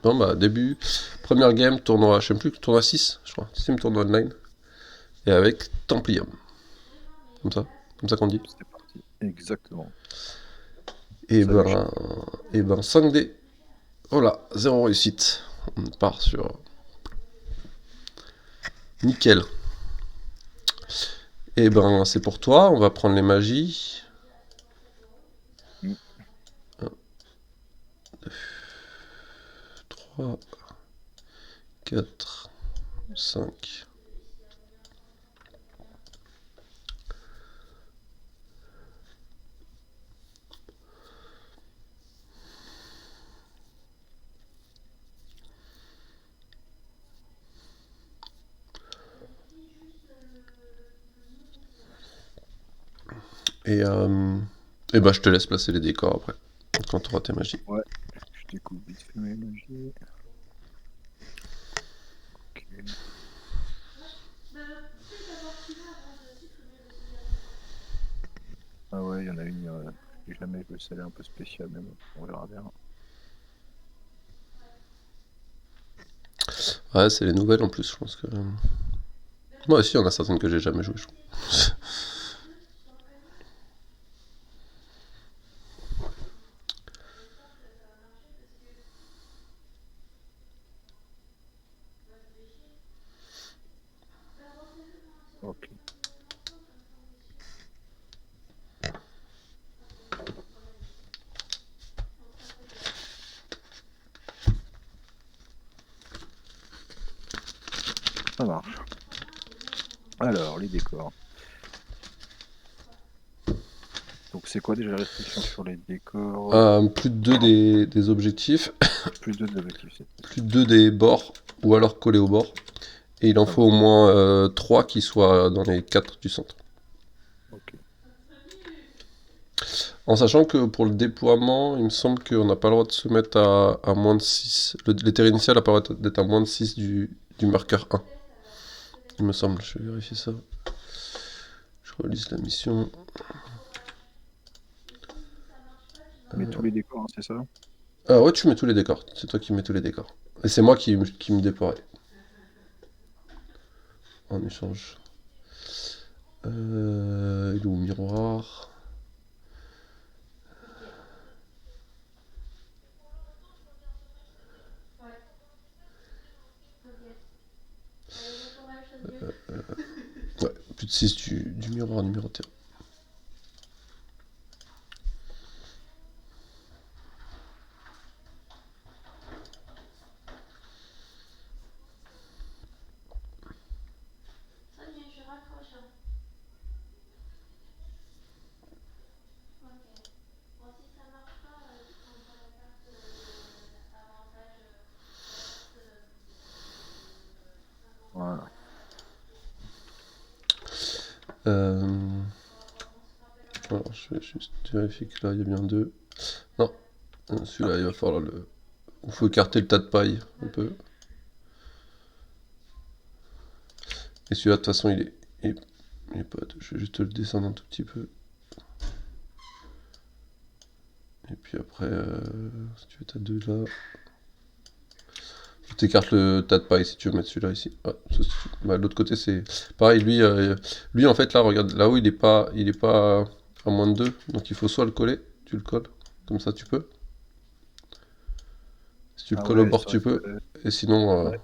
Non, bah, début, première game, tournoi, je sais plus, tournoi 6, je crois. 6 tournoi online. Et avec Templium. Comme ça. Comme ça qu'on dit. C'est parti. Exactement. Et Ça avait ben, et ben 5D. Oh là, zéro réussite. On part sur nickel. Et ben c'est pour toi, on va prendre les magies. Mm. 3, 4, 5. Et, et ben je te laisse placer les décors après. Quand tu auras tes magies. Ouais, je découpe vite fait mes magies. Ok. Ah ouais, il y en a une, si jamais je veux celle un peu spéciale, mais bon, on verra bien. Ouais, c'est les nouvelles en plus, je pense que. Moi aussi, il y en a certaines que j'ai jamais joué, je trouve. Ok, ça marche. Alors, les décors. Donc c'est quoi déjà la restriction sur les décors? Plus de 2 des objectifs, Plus de d'objectifs, c'est plus de 2 des bords, ou alors collés au bord. Et il en ça faut au marche. moins 3 qui soient dans les 4 du centre. Ok. En sachant que pour le déploiement, il me semble qu'on n'a pas le droit de se mettre à moins de 6. L'éthère initial n'a pas le droit d'être à moins de 6 du marqueur 1. Il me semble, je vais vérifier ça. Je relise la mission. Mais tous les décors, hein, c'est ça? Ah ouais, tu mets tous les décors. C'est toi qui mets tous les décors. Et c'est moi qui me déploierai en échange. Il est où, miroir? Ouais, plus de 6 du miroir numéroté. Voilà. Euh, alors, je vais juste vérifier que là, il y a bien deux. Non, Ah, celui-là, il va falloir le. Il faut écarter le tas de paille un peu. Et celui-là, de toute façon, il est pas. Je vais juste le descendre un tout petit peu. Et puis après, si tu veux, t'as deux là. Tu écartes le tas de paille si tu veux mettre celui-là ici. Ah, bah, de l'autre côté, c'est pareil. Lui, en fait, là, regarde, là où il est pas à moins de 2. Donc il faut soit le coller, tu le colles. Comme ça, tu peux. Si tu le ah colles au ouais, bord, c'est vrai tu que peux. Et sinon, ouais.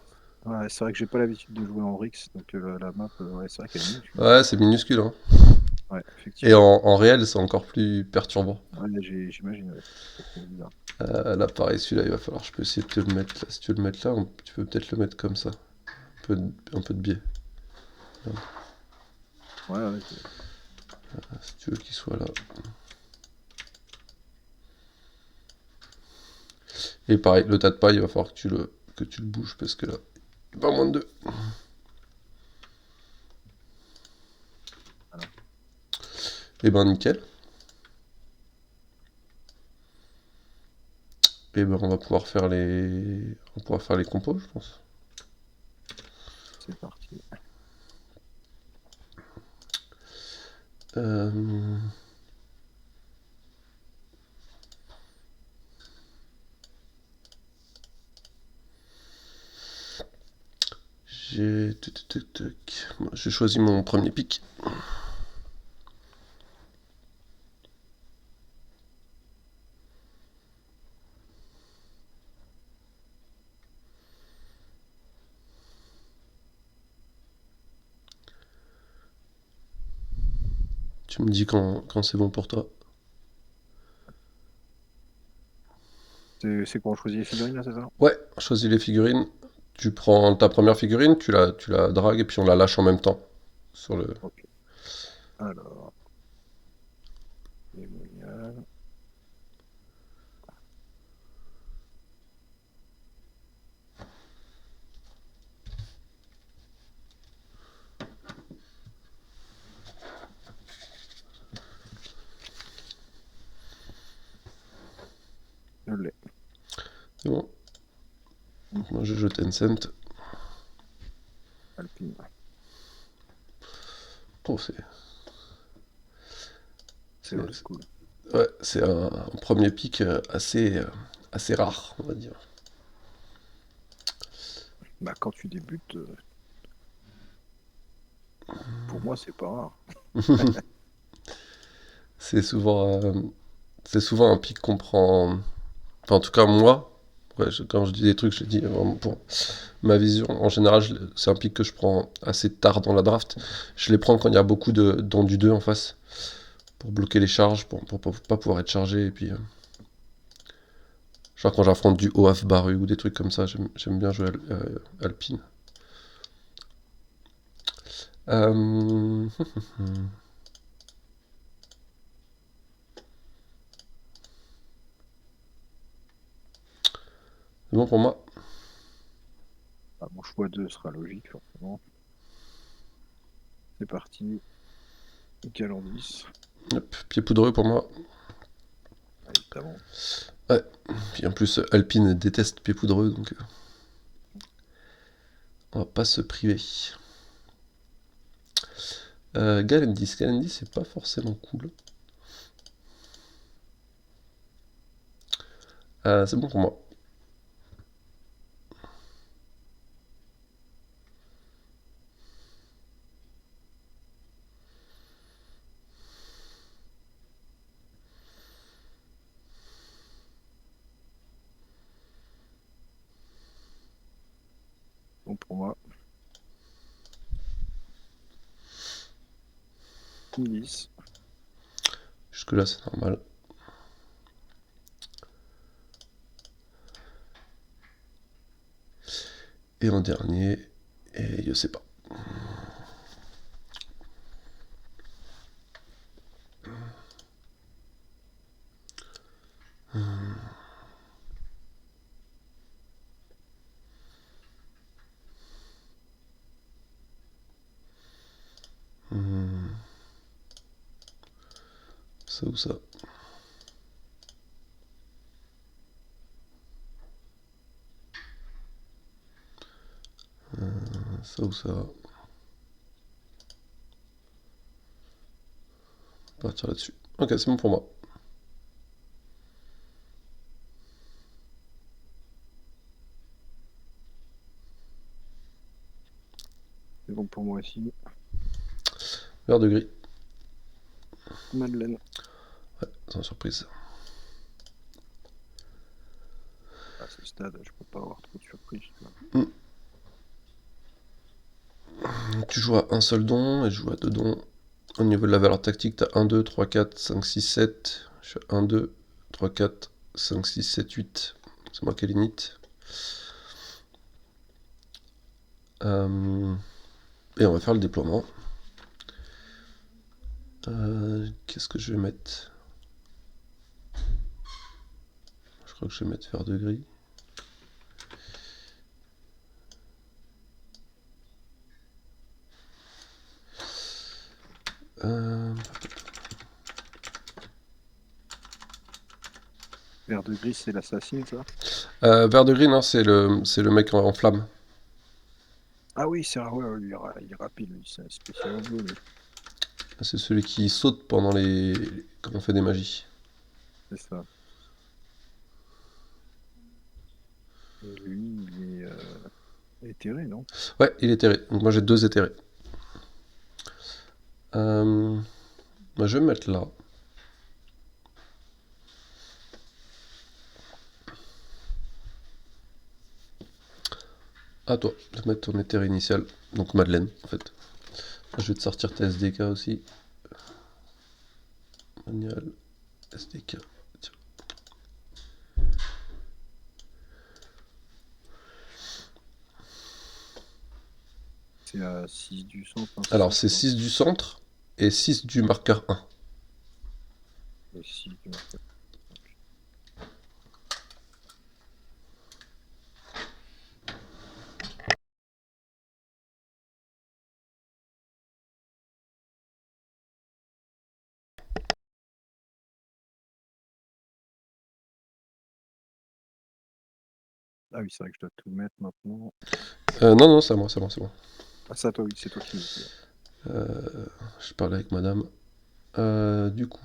Ouais, c'est vrai que j'ai pas l'habitude de jouer en Rix, donc la map, ouais, c'est vrai qu'elle est minuscule. ouais, c'est minuscule, hein. Ouais, Et effectivement. en réel, c'est encore plus perturbant. Ouais, j'imagine, ouais. C'est bizarre. Là, pareil, celui-là, il va falloir. Je peux essayer de te le mettre là. Si tu veux le mettre là, tu peux peut-être le mettre comme ça. Un peu de biais. Ouais, ouais, Si tu veux qu'il soit là. Et pareil, le tas de paille, il va falloir que tu le bouges parce que là, il pas moins de 2. voilà, Et ben nickel. Et ben on va pouvoir faire les compos, je pense. c'est parti. Euh, J'ai... tuc, tuc, tuc. Moi, j'ai choisi mon premier pic. Tu me dis quand c'est bon pour toi. C'est quand on choisit les figurines, là, c'est ça? Ouais, choisis les figurines. Tu prends ta première figurine, tu la dragues et puis on la lâche en même temps. Sur le... Ok. Alors, démonial. Je l'ai. C'est bon. Moi je joue Tencent. Alpine. Oh, C'est old c'est- school. ouais, c'est un premier pic assez rare, on va dire. Bah, quand tu débutes, pour moi, c'est pas rare. C'est souvent, c'est souvent un pic qu'on prend. Enfin, en tout cas, moi, ouais, quand je dis des trucs, je le dis vraiment pour ma vision. En général, c'est un pic que je prends assez tard dans la draft. Je les prends quand il y a beaucoup de dons du 2 en face, pour bloquer les charges, pour pas pouvoir être chargé. Et puis, genre quand j'affronte du OAF Baru ou des trucs comme ça, j'aime bien jouer Alpine. Euh, C'est bon pour moi. Ah, mon choix 2 sera logique, forcément. C'est parti. Galandis, Hop, pied poudreux pour moi. évidemment. Ouais. Puis en plus, Alpine déteste pied poudreux, donc on va pas se priver. Galendis, c'est pas forcément cool. C'est bon pour moi. Bon pour moi. Milice. Jusque-là, c'est normal. Et en dernier, et je sais pas. Hmm, ça ou ça. Ça ou ça. On va partir là-dessus. Ok, c'est bon pour moi. C'est bon pour moi aussi. Vert de gris. Madeleine. Ouais, sans surprise. À ce stade, je peux pas avoir trop de surprises. Tu vois. Hmm. Tu joues à un seul don et je joue à deux dons. Au niveau de la valeur tactique, t'as 1, 2, 3, 4, 5, 6, 7. Je suis à 1, 2, 3, 4, 5, 6, 7, 8. C'est moi qui ai l'init. Et on va faire le déploiement. Qu'est-ce que je vais mettre? Je crois que je vais mettre vert de gris. Euh, Vert de gris, c'est l'assassin, ça? Vert de gris, non, c'est le mec en flamme. Ah oui, c'est ouais, ouais, il est rapide, lui. C'est un spécial en bleu, lui. C'est celui qui saute quand on fait des magies. C'est ça. Et lui, il est Éthéré, non? Ouais, il est éthéré. Donc moi j'ai 2 éthérés. Euh, Bah, je vais me mettre là. À toi de mettre ton éthéré initial. Donc Madeleine, en fait. Je vais te sortir ta SDK aussi. Manual, SDK. Tiens. C'est à 6 du centre, hein, c'est Alors ça, je c'est crois. 6 du centre et 6 du marqueur 1. Et 6 du marqueur. Ah oui, c'est vrai que je dois tout mettre maintenant. Non, non, c'est à moi, c'est moi, c'est moi. Ah, ça, toi, oui, c'est toi qui me dis. Je parlais avec madame. Du coup,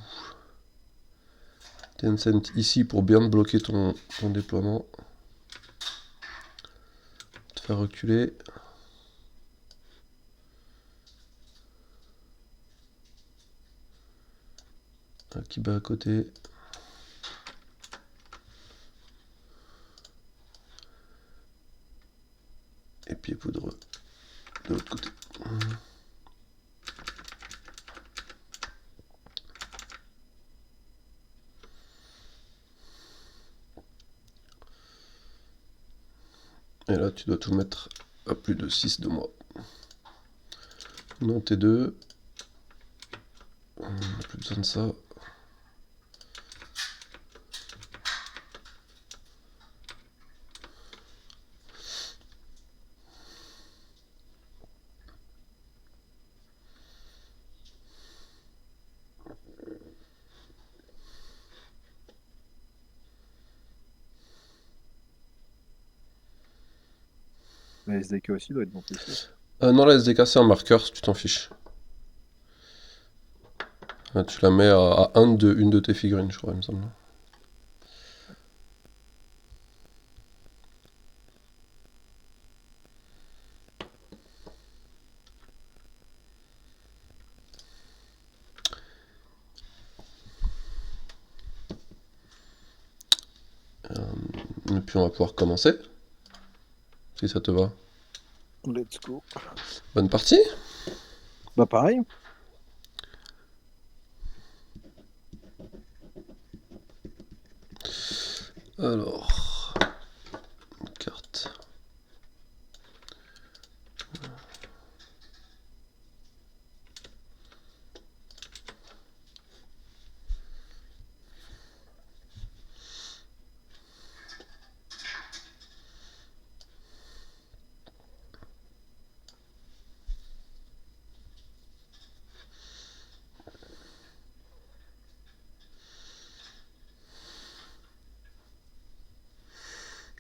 Tencent ici pour bien te bloquer ton déploiement. Te faire reculer. Akiba à côté. Et puis poudreux de l'autre côté. Et là, tu dois tout mettre à plus de 6 de moi. Non, T2. On n'a plus besoin de ça. La SDK aussi doit être bon PC. Non, la SDK, c'est un marqueur si tu t'en fiches. Tu la mets à une de tes figurines, je crois, il me semble. Et puis on va pouvoir commencer, si ça te va. Let's go. Bonne partie. Bah, pareil. Alors, carte.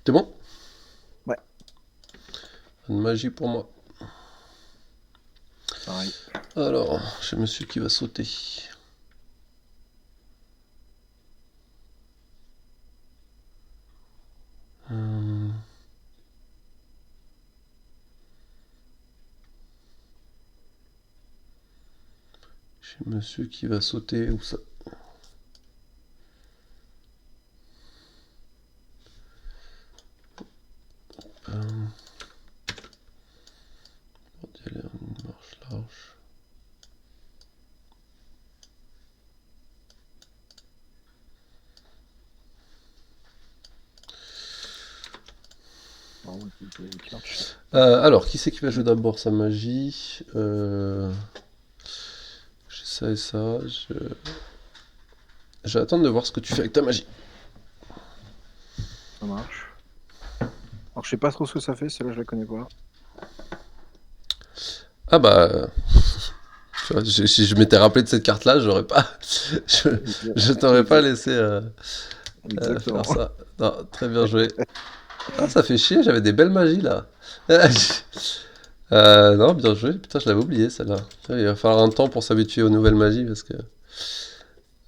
C'est bon? Ouais, Une magie pour moi. pareil. Alors, j'ai monsieur qui va sauter. Hum, J'ai monsieur qui va sauter. Où ça? Hum, Bordel, une marche large. Ah ouais, vous pouvez clutch. Alors, qui c'est qui va jouer d'abord sa magie? J'ai ça et ça. Je vais attendre de voir ce que tu fais avec ta magie. Ça marche. Alors, je sais pas trop ce que ça fait, celle-là, je la connais pas. Ah bah, tu vois, si je m'étais rappelé de cette carte-là, j'aurais pas, je, je t'aurais pas laissé faire Exactement. ça. Non, très bien joué. Ah, ça fait chier, j'avais des belles magies là. Non, bien joué. Putain, je l'avais oublié celle-là. Il va falloir un temps pour s'habituer aux nouvelles magies parce que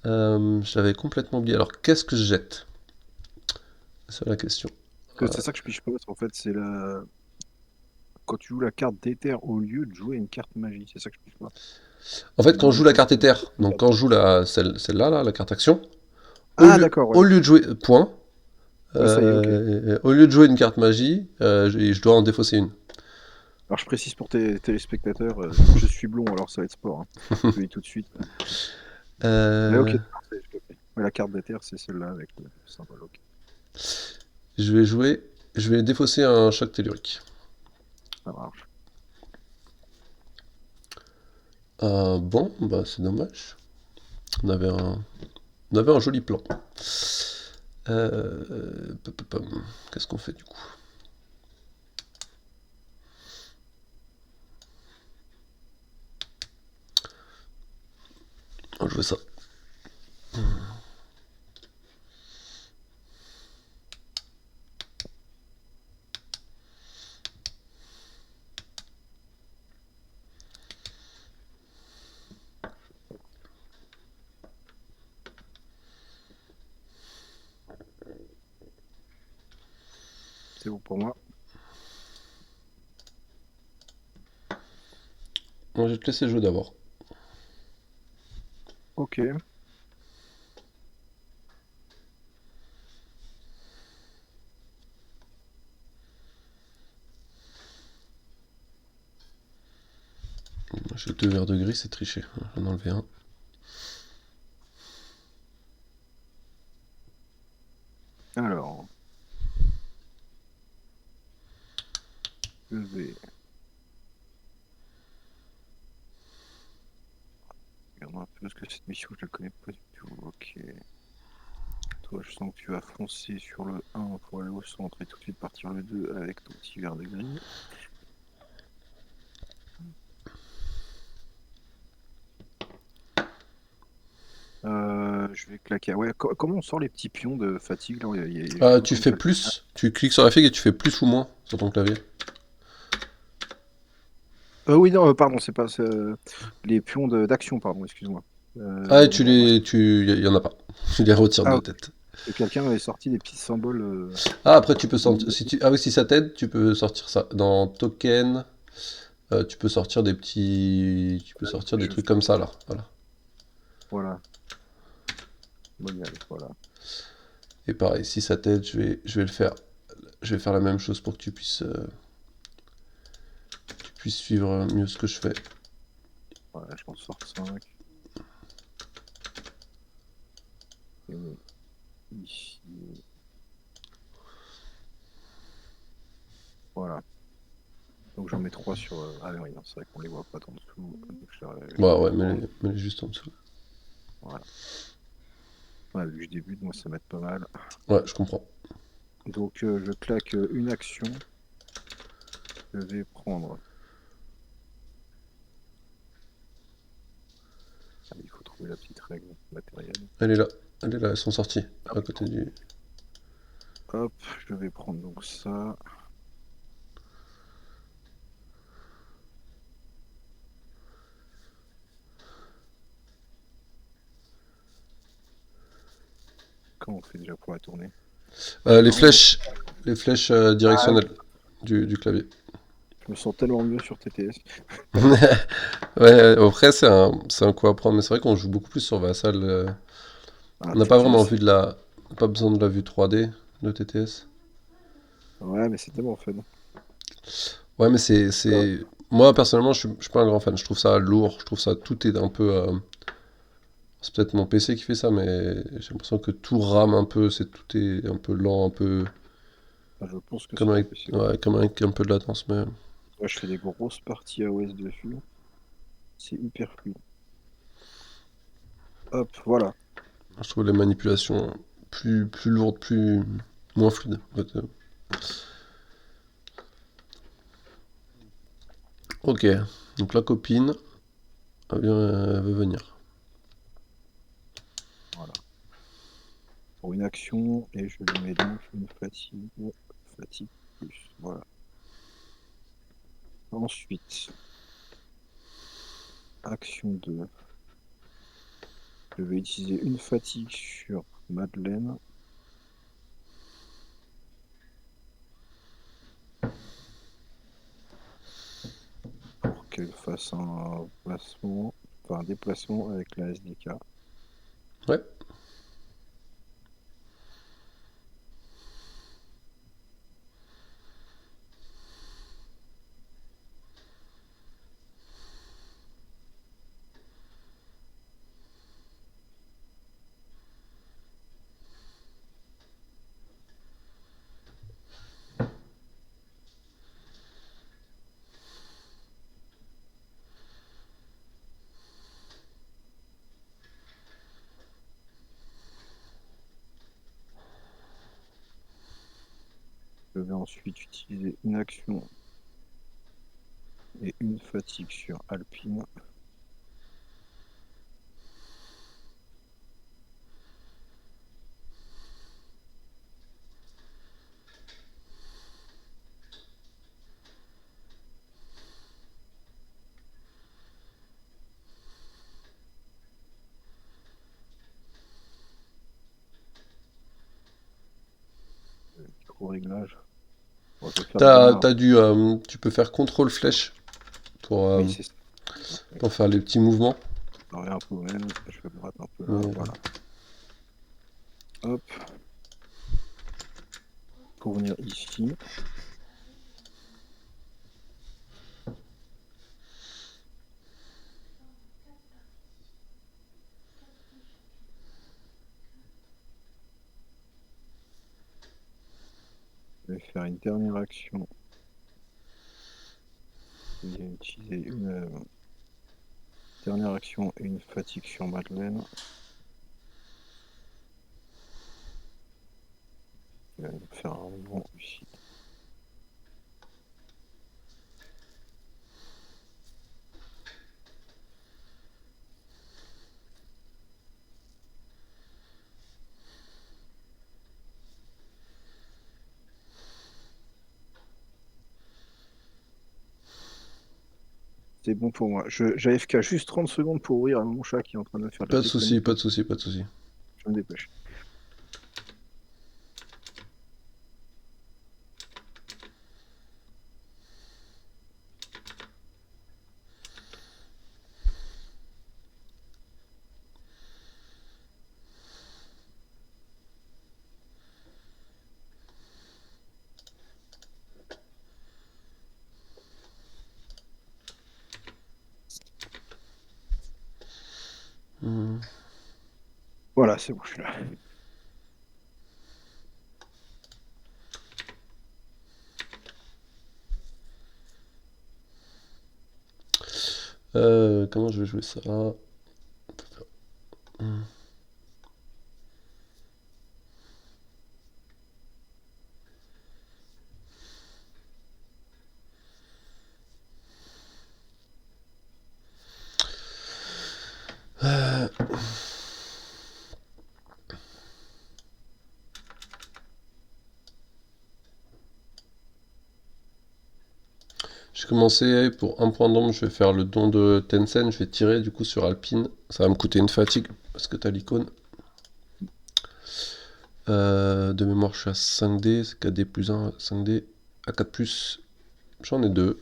je l'avais complètement oublié. Alors, qu'est-ce que je jette? C'est ça la question. Que c'est ça que je piche pas, parce qu'en fait, c'est la... quand tu joues la carte d'éther au lieu de jouer une carte magie. C'est ça que je ne pas. En fait, quand je joue la carte éther, donc quand je joue celle-là, là, la carte action, Ah, d'accord, ouais. au lieu de jouer point, Ouais, ça y est, ok. au lieu de jouer une carte magie, je dois en défausser une. Alors, je précise pour tes téléspectateurs, je suis blond, alors ça va être sport. Hein. Je le dis tout de suite. Mais ok, Euh, parfait, je le fais. Ouais, la carte d'éther, c'est celle-là avec le symbole. Ok, je vais défausser un choc tellurique. ça marche. Bon, bah c'est dommage. On avait on avait un joli plan. Qu'est-ce qu'on fait du coup? On va jouer ça. C'est bon pour moi. Bon, je vais te laisser jouer d'abord. Ok. J'ai deux verres de gris, c'est triché. J'en ai enlevé un. Alors, je vais regarder un peu parce que cette mission, je la connais pas du tout. Ok. Toi, je sens que tu vas foncer sur le 1 pour aller au centre et tout de suite partir le 2 avec ton petit verre de gris. Je vais claquer. Ouais, comment on sort les petits pions de fatigue là je sais pas Tu comment fais ça s'appelle. plus, tu cliques sur la figue et tu fais plus ou moins sur ton clavier. Oui, non, pardon, c'est pas les pions d'action, pardon, excuse-moi. Ah, et Ouais. y en a pas. Tu les retires Ah, de ok. tête. Et quelqu'un avait sorti des petits symboles. Ah, après tu peux sortir, ah oui, si ça t'aide, tu peux sortir ça. Dans token, tu peux sortir tu peux sortir des Je trucs fais. comme ça là. Voilà. Voilà. Monial, voilà. Et pareil, si ça t'aide, je vais le faire. Je vais faire la même chose pour que tu puisses suivre mieux ce que je fais. Voilà, je m'en sors 5. Et ici. Voilà. Donc j'en mets 3 sur. Ah oui, non, c'est vrai qu'on les voit pas en dessous. Donc je Ouais, les mets ouais, devant. mets-les juste en dessous. Voilà. Ouais, vu que je débute, moi ça m'aide pas mal. Ouais, je comprends. Donc je claque une action. Je vais prendre. Ah, il faut trouver la petite règle matérielle. Elle est là. Elle est là, elles sont sorties. À côté du. Hop, je vais prendre donc ça. Comment on fait déjà pour la tourner? Ah, Les par contre, les flèches ah, directionnelles du clavier. je me sens tellement mieux sur TTS. Ouais, après, c'est un coup à prendre, mais c'est vrai qu'on joue beaucoup plus sur Vassal. Ah, On n'a pas vraiment TTS. pas besoin de la vue 3D de TTS. Ouais, mais c'est tellement fun. Ouais, mais Euh, moi, personnellement, je suis pas un grand fan. Je trouve ça lourd. Je trouve ça, tout est un peu. C'est peut-être mon PC qui fait ça, mais j'ai l'impression que tout rame un peu. Tout est un peu lent, un peu. je pense que Comme c'est ton avec, PC. ouais, comme avec un peu de latence, mais. Moi, je fais des grosses parties AOS dessus. C'est hyper fluide. Hop, voilà. Je trouve les manipulations plus lourdes, moins fluides. En fait. Ok, donc la copine, elle veut venir. Voilà. Pour une action, et je lui mets donc une fatigue. Fatigue plus. Voilà. Ensuite, action 2. Je vais utiliser une fatigue sur Madeleine. qu'elle fasse un placement, enfin un déplacement avec la SDK. Ouais. Je vais ensuite utiliser une action et une fatigue sur Alpine. Micro-réglage. Bon, je vais faire la dernière. Tu peux faire contrôle flèche pour, Oui, c'est ça. pour faire les petits mouvements. Ça revient un peu au même. Je vais gratter un peu là. Mais, Voilà. Hop. Pour venir ici. Je vais faire une dernière action. Je vais utiliser une dernière action et une fatigue sur Madeleine. Je vais faire un mouvement ici. C'est bon pour moi. J'AFK juste 30 secondes pour ouvrir mon chat qui est en train de me faire de la pas de souci, déconner. pas de souci, pas de souci. Je me dépêche. Hmm. Voilà, c'est bon, je suis là. Comment je vais jouer ça? Hmm. J'ai commencé pour un point d'ombre, je vais faire le don de Tencent, je vais tirer du coup sur Alpine. Ça va me coûter une fatigue parce que t'as l'icône. De mémoire, je suis à 5D, c'est 4D plus 1, 5D à 4 plus. J'en ai 2.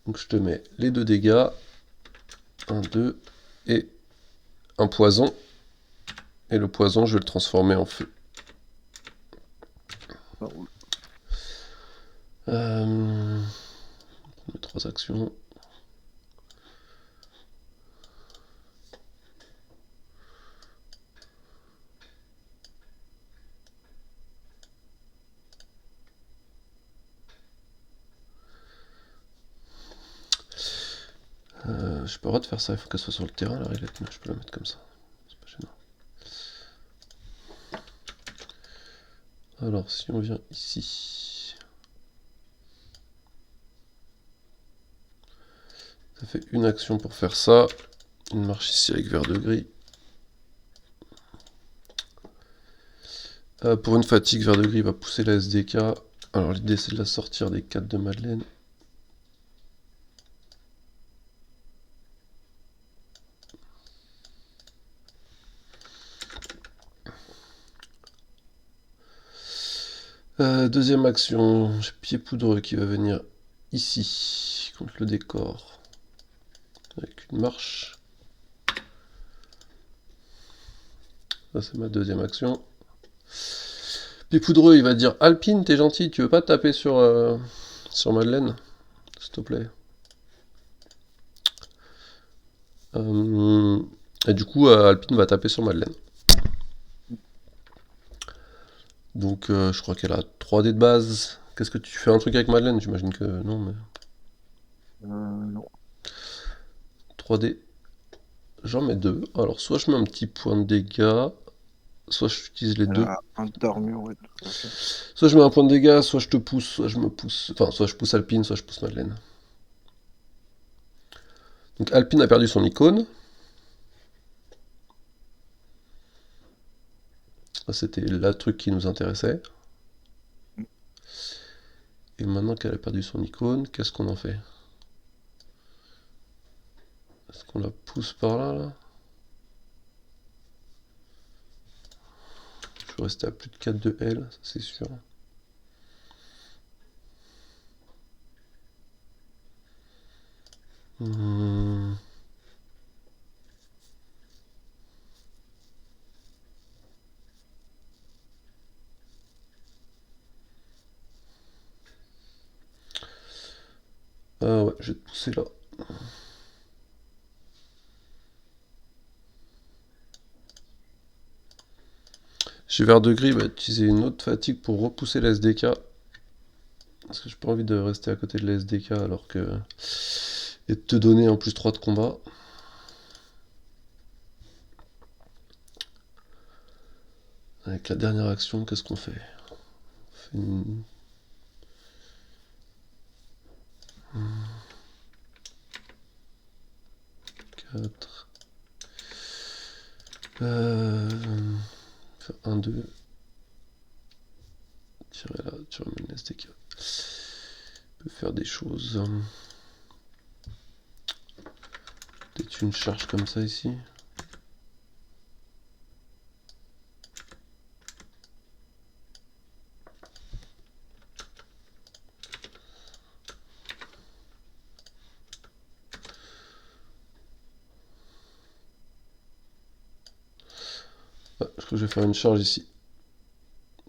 Donc je te mets les 2 dégâts. 1, 2 et un poison. Et le poison, je vais le transformer en feu. Ça roule. Mes 3 actions. J'ai pas le droit de faire ça, il faut qu'elle soit sur le terrain la raylette, mais je peux la mettre comme ça. C'est pas gênant. Alors si on vient ici. Ça fait une action pour faire ça. Une marche ici avec vert de gris. Pour une fatigue, vert de gris va pousser la SDK. Alors l'idée c'est de la sortir des 4 de Madeleine. Deuxième action, j'ai pied poudreux qui va venir ici, contre le décor, avec une marche. Ça, c'est ma deuxième action. Puis Poudreux, il va dire Alpine, t'es gentil, tu veux pas taper sur Madeleine, s'il te plaît. Et du coup, Alpine va taper sur Madeleine. Donc, je crois qu'elle a 3 dés de base. Qu'est-ce que tu fais un truc avec Madeleine? J'imagine que non, mais Non. 3 dés. J'en mets 2. Alors, soit je mets un petit point de dégâts, soit j'utilise les Elle deux. a un d'armure, ouais, tout à fait. Soit je mets un point de dégâts, soit je te pousse, soit je me pousse. Enfin, soit je pousse Alpine, soit je pousse Madeleine. Donc Alpine a perdu son icône. Ça, c'était le truc qui nous intéressait. Et maintenant qu'elle a perdu son icône, qu'est-ce qu'on en fait? Est-ce qu'on la pousse par là, là? Je vais rester à plus de 4 de L, ça c'est sûr. Hmm. Ah ouais, je vais te pousser là. Chez Vert de Gris, va utiliser une autre fatigue pour repousser la SDK. Parce que j'ai pas envie de rester à côté de la SDK alors que. Et de te donner un plus 3 de combat. Avec la dernière action, qu'est-ce qu'on fait? On fait une. 4. 1, 2. Tirer là, tu ramènes la SDK. On peut faire des choses. Peut-être une charge comme ça ici. Ah, je crois que je vais faire une charge ici.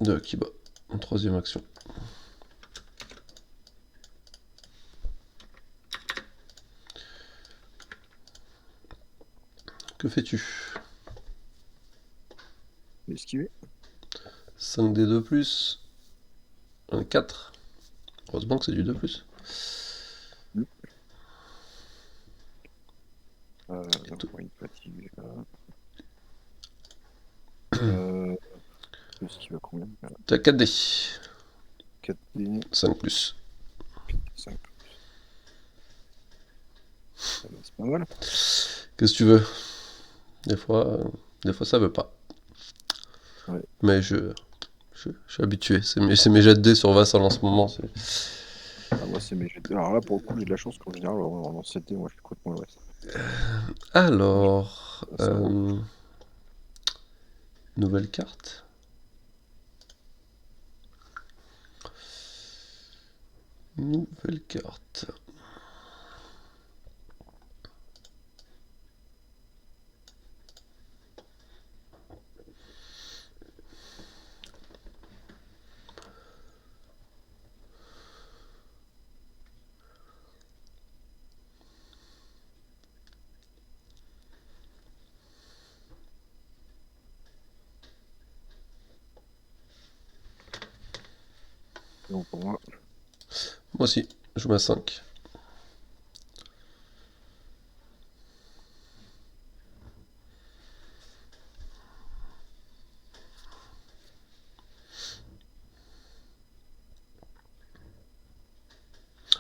De Akiba, en troisième action. Que fais-tu? Esquiver. 5d2+, un 4. Heureusement que c'est du 2+. Pour une fatigue. Esquiver combien? T'as 4d. 4D, 5+. 5. C'est pas mal. Qu'est-ce que tu veux? Des fois ça veut pas. Ouais. Mais je suis habitué. C'est mes jets de dés sur Vassal en ce moment. Moi, c'est mes jets de dés. Alors là, pour le coup, j'ai de la chance qu'en général, en 7D, moi, je suis complètement l'ouest. Alors. Nouvelle carte. Nouvelle carte. Donc pour moi, Moi aussi, je mets 5.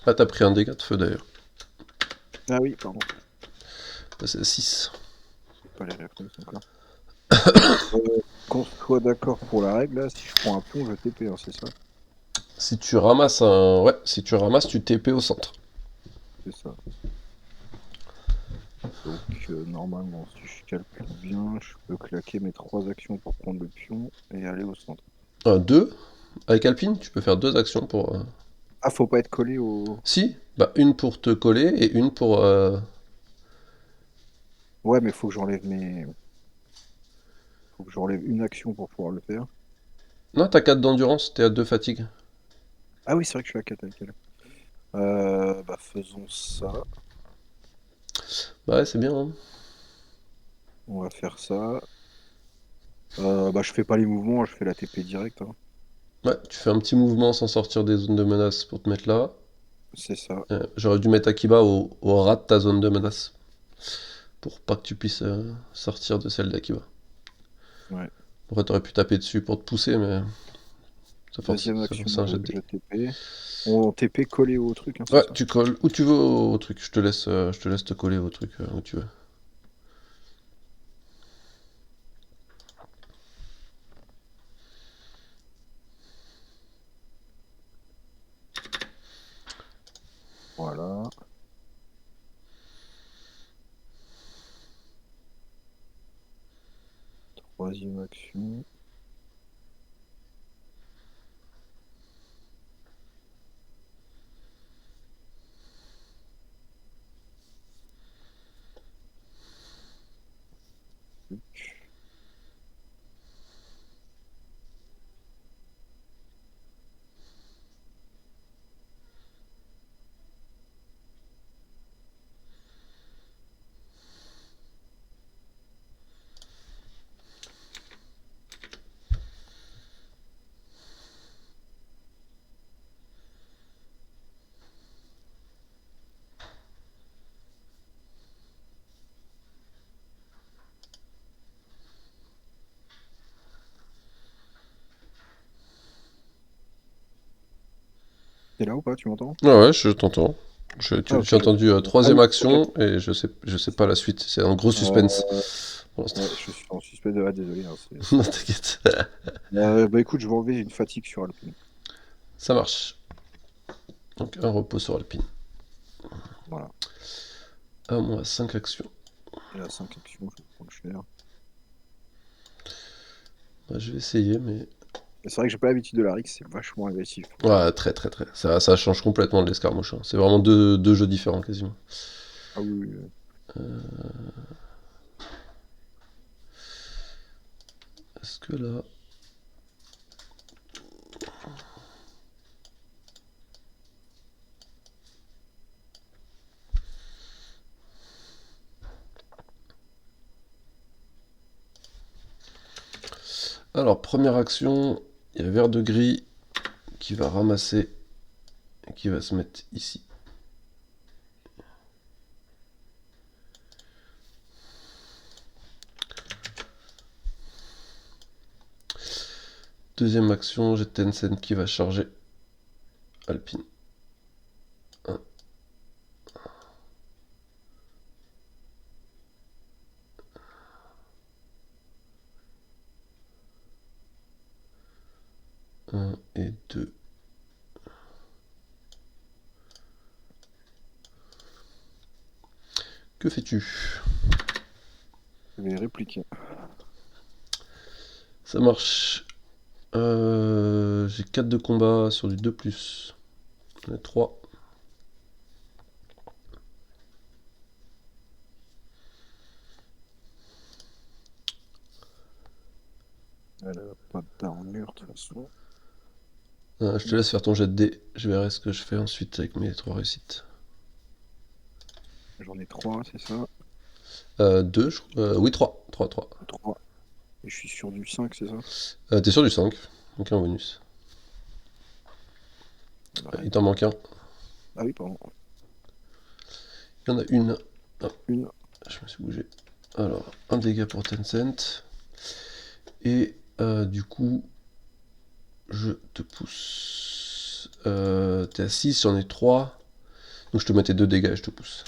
Ah, t'as pris un dégât de feu d'ailleurs. ah oui, pardon. Bah, c'est 6. Pas les réflexes encore. Qu'on soit d'accord pour la règle, là, si je prends un plomb, je TP, hein, c'est ça? Si tu ramasses un. Ouais, si tu ramasses, tu TP au centre. C'est ça. Donc, normalement, si je calcule bien, je peux claquer mes 3 actions pour prendre le pion et aller au centre. Un 2. Avec Alpine, tu peux faire 2 actions pour. Ah, faut pas être collé au. Si, bah une pour te coller et une pour... Ouais, mais faut que j'enlève une action pour pouvoir le faire. Non, t'as 4 d'endurance, t'es à 2 fatigue. Ah oui, c'est vrai que je suis à 4 avec elle. Bah faisons ça. Bah ouais, c'est bien, hein. On va faire ça. Bah je fais pas les mouvements, je fais la TP direct, hein. Ouais, tu fais un petit mouvement sans sortir des zones de menace pour te mettre là. C'est ça. J'aurais dû mettre Akiba au ras de ta zone de menace. Pour pas que tu puisses sortir de celle d'Akiba. Ouais. Après, t'aurais pu taper dessus pour te pousser, mais Deuxième ça action, force un jet de dés. je TP. On TP collé au truc, hein, c'est Ouais, ça? tu colles où tu veux au truc. Je te laisse te coller au truc où tu veux. Voilà. Troisième action. T'es là ou pas? Tu m'entends? Ouais, ouais, je t'entends. Ah ok, J'ai entendu ah troisième oui, ok. action et je sais pas la suite. C'est un gros suspense Euh, pour l'instant. ouais, je suis en suspect de... Ah désolé, hein, Non, t'inquiète. Bah écoute, je vais enlever une fatigue sur Alpine. Ça marche. Donc un repos sur Alpine. Voilà. À moi, 5 actions. Et là, 5 actions, je vais prendre cher. Bah, je vais essayer, mais. Et c'est vrai que j'ai pas l'habitude de la Rix, c'est vachement agressif pour le coup. Ouais, très très très. Ça change complètement de l'escarmouche, hein. C'est vraiment deux jeux différents quasiment. Ah oui, oui, oui. Est-ce que là. Alors, première action, il y a vert de gris qui va ramasser et qui va se mettre ici. Deuxième action, j'ai Tencent qui va charger Alpine. Un, un et deux. Que fais-tu? Je vais répliquer. Ça marche. J'ai 4 de combat sur du 2+. J'en ai 3. Elle a pas d'armure de toute façon. Je te laisse faire ton jet de dés. Je verrai ce que je fais ensuite avec mes 3 réussites. J'en ai 3, c'est ça? 2, oui, 3. 3, 3. 3. Et je suis sur du 5, c'est ça? T'es sûr du 5. Donc un bonus. Ouais. Il t'en manque un. Ah oui, pardon. Il y en a une. Ah, Une. je me suis bougé. Alors, un dégât pour Tencent. Et du coup, je te pousse. T'es à 6, j'en ai 3. Donc je te mettais 2 dégâts et je te pousse.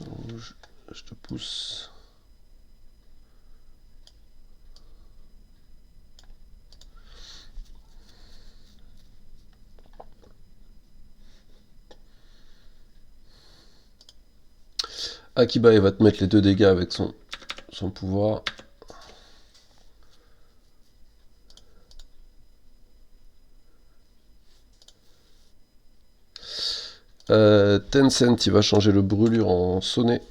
Rouge, je te pousse. Akiba, il va te mettre les 2 dégâts avec son pouvoir. Tencent, il va changer le brûlure en sonnet.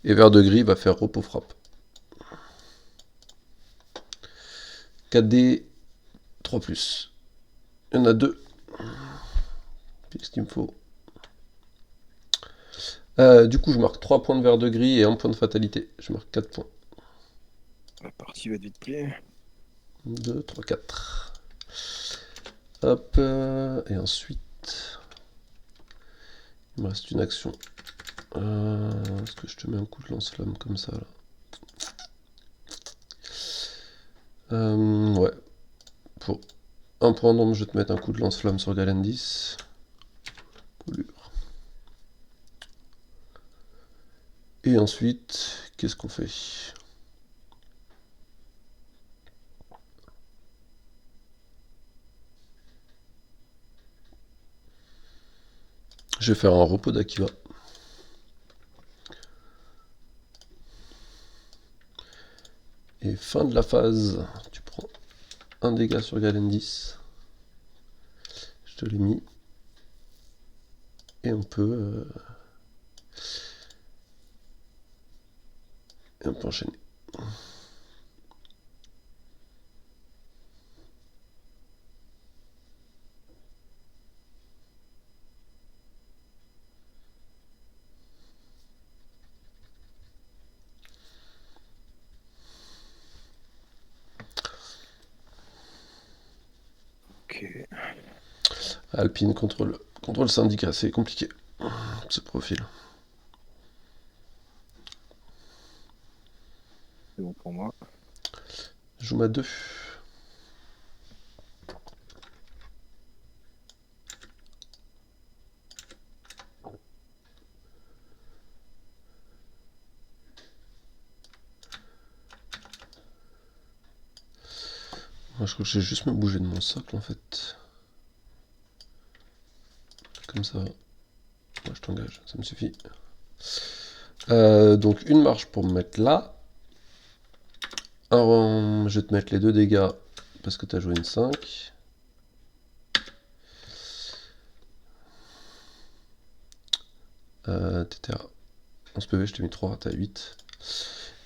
Et vert de gris va faire repos frappe. 4D, 3+. Il y en a deux. Qu'est-ce qu'il me faut? Du coup, je marque 3 points de vert de gris et 1 point de fatalité. Je marque 4 points. La partie va être vite pliée. 2, 3, 4. Hop. Et ensuite, il me reste une action. Est-ce que je te mets un coup de lance-flamme comme ça là? Ouais. Pour un point d'ombre, je vais te mettre un coup de lance-flamme sur Galendis. Brûlure. Et ensuite, qu'est-ce qu'on fait? Je vais faire un repos d'Akiva. Et fin de la phase, tu prends un dégât sur Galendis. Je te l'ai mis. Et on peut enchaîner. Ok. Alpine contre le syndicat, c'est compliqué ce profil. C'est bon pour moi. Je joue ma 2. Moi, je crois que je vais juste me bouger de mon socle en fait. Comme ça. Moi, je t'engage, ça me suffit. Donc, une marche pour me mettre là. Je vais te mettre les 2 dégâts parce que tu as joué une 5. T'étais à 11 PV, je t'ai mis 3, t'es à 8.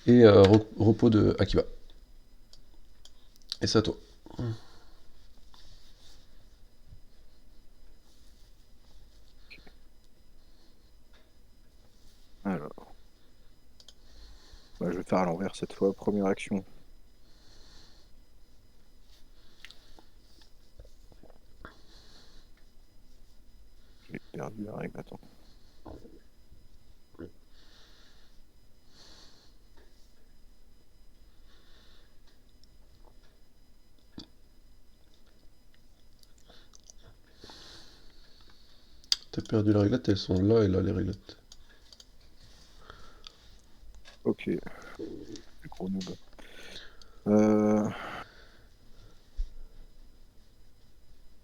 Et repos de Akiba. Et c'est à toi. Alors. Bah, je vais faire à l'envers cette fois. Première action. J'ai perdu la règle, attends. T'as perdu les réglettes, elles sont là et là les réglettes. Ok. Gros noob. Euh,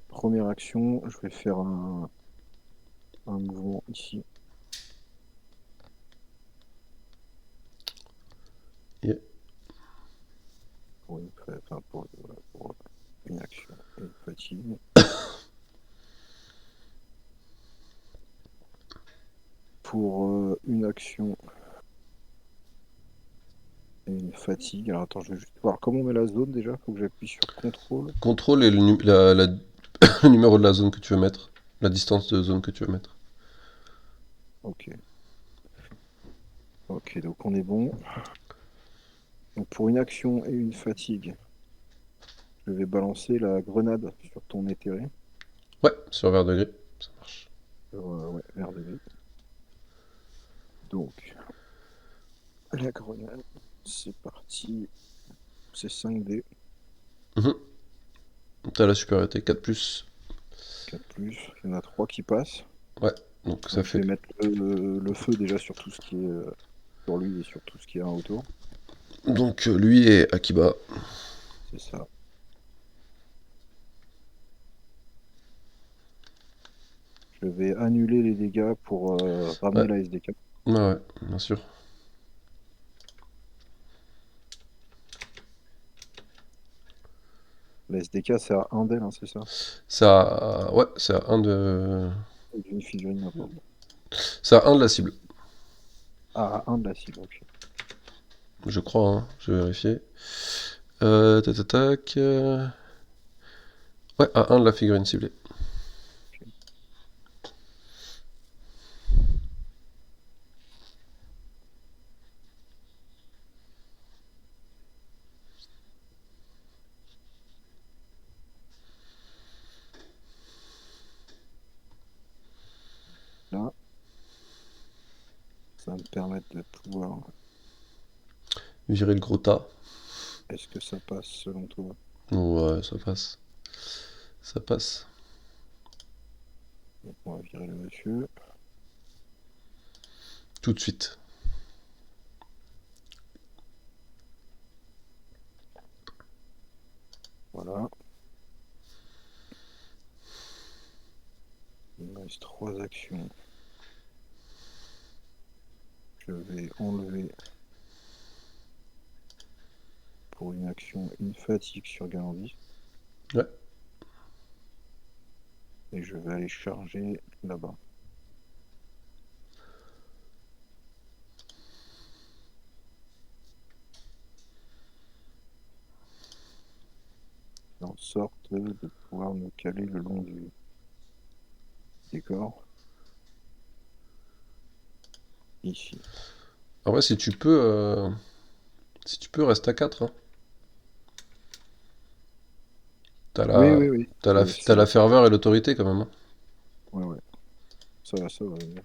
Première action, je vais faire un mouvement ici. Yeah. Pour pour une action et une fatigue. Pour une action et une fatigue. Alors attends, je vais juste voir comment on met la zone déjà. Faut que j'appuie sur contrôle. Contrôle et le numéro de la zone que tu veux mettre. La distance de zone que tu veux mettre. Ok. Ok, donc on est bon. Donc pour une action et une fatigue, je vais balancer la grenade sur ton éthéré. Ouais, sur vert de gris. Ça marche. Ouais, vert de gris. Donc, la grenade, c'est parti. C'est 5D, Mhm. T'as la supériorité 4+. 4+. Il y en a 3 qui passent. Ouais, donc ça Donc je fait. vais mettre le feu déjà sur tout ce qui est sur lui et sur tout ce qui est un autour. Donc lui et Akiba. C'est ça. Je vais annuler les dégâts pour Ouais, ramener la SDK. ouais, bien sûr. La SDK, c'est à un d'elle, hein, c'est ça? C'est à... Ouais, c'est à 1 de... D'une figurine n'importe. C'est à 1 de la cible, Ah, à un de la cible, ok. je crois, hein. Je vais vérifier. Tac, tac, tac, ouais, à 1 de la figurine ciblée. Ok. Là, ça va me permettre de pouvoir. Virer le gros tas. Est-ce que ça passe selon toi? Ouais, ça passe. Ça passe. Donc, on va virer le monsieur. Tout de suite. Voilà. Il me reste 3 actions. Je vais enlever pour une action une fatigue sur Galandis. Ouais. Et je vais aller charger là-bas. En sorte de pouvoir me caler le long du décor. Ici. En vrai, si tu peux, reste à 4, hein. T'as Oui, la, oui, oui. t'as la C'est... ferveur et l'autorité quand même, hein. Ouais, ouais. Ça va venir.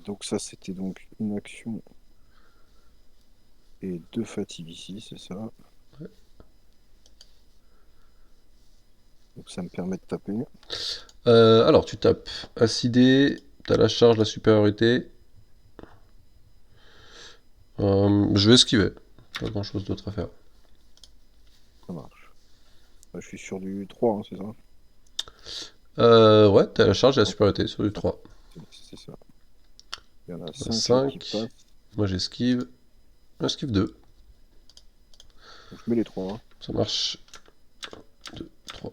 Donc ça, c'était donc une action et 2 fatigues ici, c'est ça. Donc ça me permet de taper. Alors, tu tapes acidé, t'as la charge, la supériorité. Je vais esquiver. Pas grand chose d'autre à faire. Ça marche. Là, je suis sur du 3, hein, c'est ça? Ouais, t'as la charge et la Ouais, supériorité sur du 3. c'est ça. Il y en a T'en as 5 qui 5. passent. Moi j'esquive. J'esquive 2. Donc je mets les 3, hein. Ça marche. 2, 3.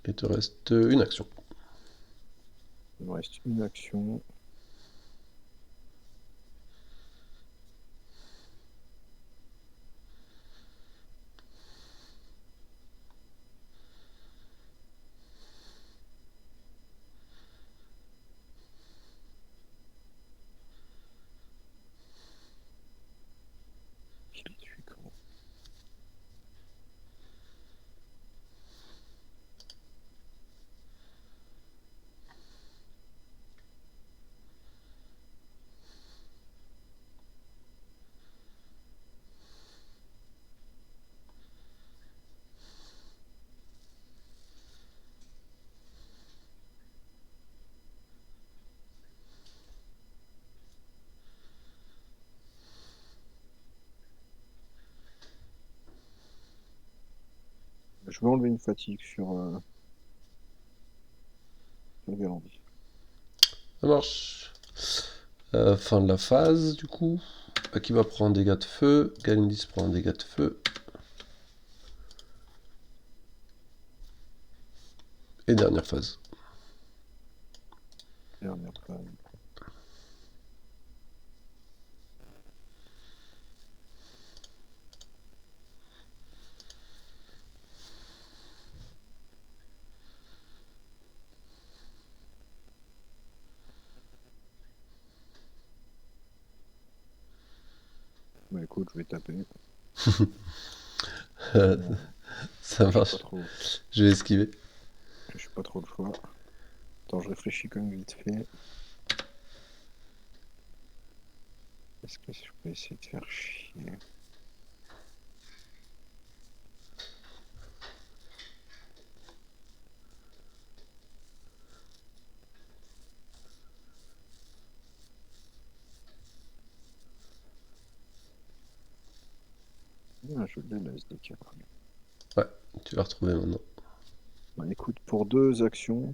Il te reste une action. Il me reste une action. Je les tue comment? Je vais enlever une fatigue sur Galandis. Ça marche. Fin de la phase du coup. Qui va prendre des dégâts de feu. Galindis prend un dégât de feu. Et dernière phase. Dernière phase. Bah écoute, je vais taper. Bon, Ça j'ai pas marche. trop, Je vais esquiver. j'ai pas trop le choix. Attends, je réfléchis quand même vite fait. Est-ce que je peux essayer de faire chier? Ah, je l'ai la SDK. Ouais, tu vas retrouver maintenant. Bah écoute, pour 2 actions,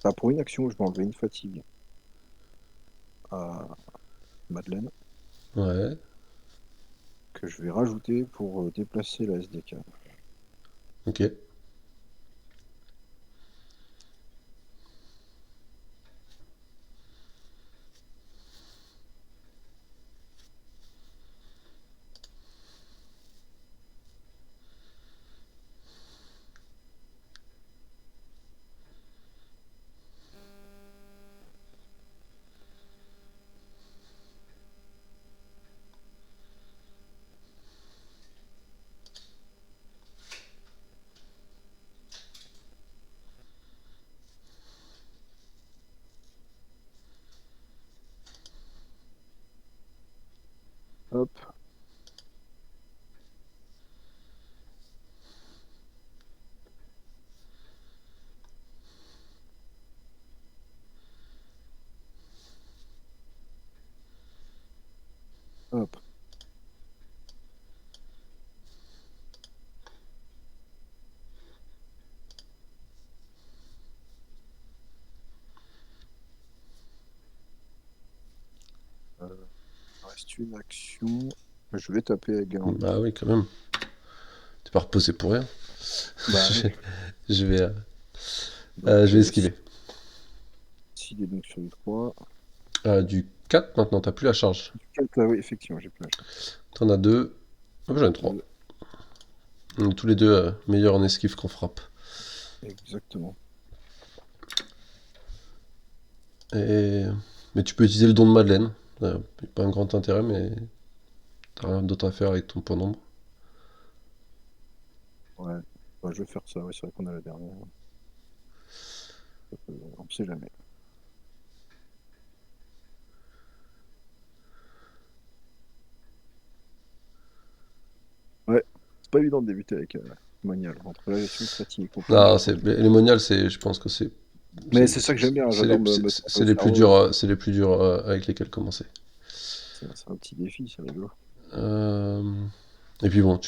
Bah, pour une action, je vais enlever une fatigue à Madeleine, Ouais, que je vais rajouter pour déplacer la SDK. ok. Hop. Hop. Il reste une action. Je vais taper avec Galandis. Bah oui, quand même. T'es pas reposé pour rien. Bah oui. je, je vais, Donc, je vais esquiver. s'il est donc sur du 3. Du 4 maintenant, t'as plus la charge. Du 4, ah oui, effectivement, j'ai plus la chance. T'en as 2. J'en ai 3. Deux. On est tous les deux meilleurs en esquive qu'en frappe. Exactement. Et... Mais tu peux utiliser le don de Madeleine. Pas un grand intérêt, mais t'as rien d'autre à faire avec ton point d'ombre. Ouais. Bah, je vais faire ça, ouais, c'est vrai qu'on a la dernière. On sait jamais. Ouais, c'est pas évident de débuter avec Monial. Entre la gestion de fatigue et compagnie, Non, je crois que... les moniales, je pense que Mais c'est ça que j'aime bien, j'adore me taper au cerveau. c'est les plus durs avec lesquels commencer. C'est un petit défi, c'est rigolo. Euh, Et puis bon,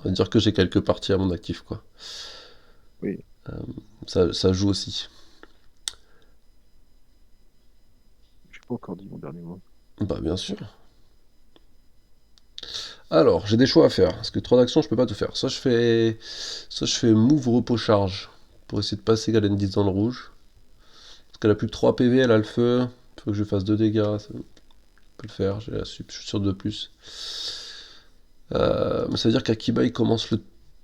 on va dire que j'ai quelques parties à mon actif, quoi. Oui, Ça joue aussi. j'ai pas encore dit mon dernier mot. Bah bien sûr. Alors, j'ai des choix à faire, parce que 3 d'actions, je peux pas tout faire. Soit je fais move repos charge, pour essayer de passer Galendis dans le rouge. Parce qu'elle a plus que 3 PV, elle a le feu. Il faut que je fasse 2 dégâts, ça peut le faire, j'ai la sup, je suis sûr de plus. Mais ça veut dire qu'Akiba, il commence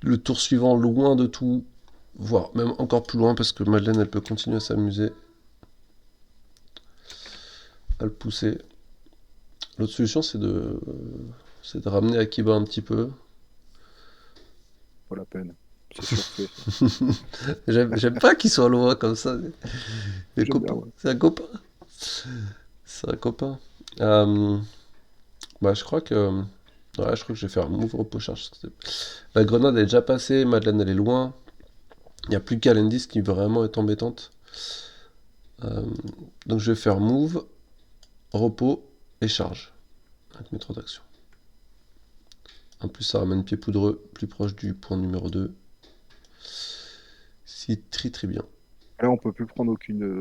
le tour suivant loin de tout, voire même encore plus loin, parce que Madeleine, elle peut continuer à s'amuser, à le pousser. L'autre solution, c'est de ramener Akiba un petit peu. Pas la peine. C'est surfait, ça. J'aime pas qu'il soit loin comme ça. Les J'aime bien, copains, ouais. c'est un copain. C'est un copain. Euh, Bah, je crois que. Ouais, je crois que je vais faire move repos charge. La grenade est déjà passée, Madeleine elle est loin. Il n'y a plus qu'Alendis qui vraiment est embêtante. Euh, donc je vais faire move, repos et charge. Avec mes 3 actions. En plus, ça ramène pied poudreux plus proche du point numéro 2. C'est très très bien. Là, on peut plus prendre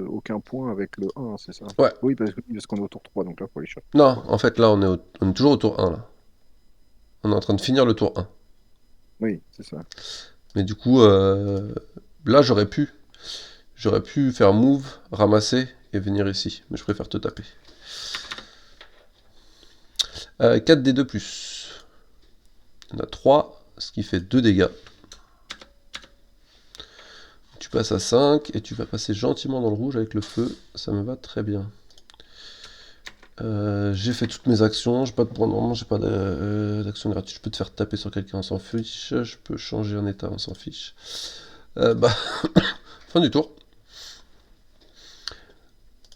aucun point avec le 1, c'est ça? Ouais. Oui, parce qu'on est au tour 3, donc là, faut aller chercher le Non, 3. en fait, là, on est toujours au tour 1. Là. On est en train de finir le tour 1. Oui, c'est ça. Mais du coup, là, j'aurais pu faire move, ramasser et venir ici. Mais je préfère te taper. 4 des 2 plus. On a 3, ce qui fait 2 dégâts. Tu passes à 5 et tu vas passer gentiment dans le rouge avec le feu. Ça me va très bien. J'ai fait toutes mes actions, j'ai pas de point d'ombre, j'ai pas d'action gratuite. Je peux te faire taper sur quelqu'un, on s'en fiche. Je peux changer un état, on s'en fiche. Bah, fin du tour.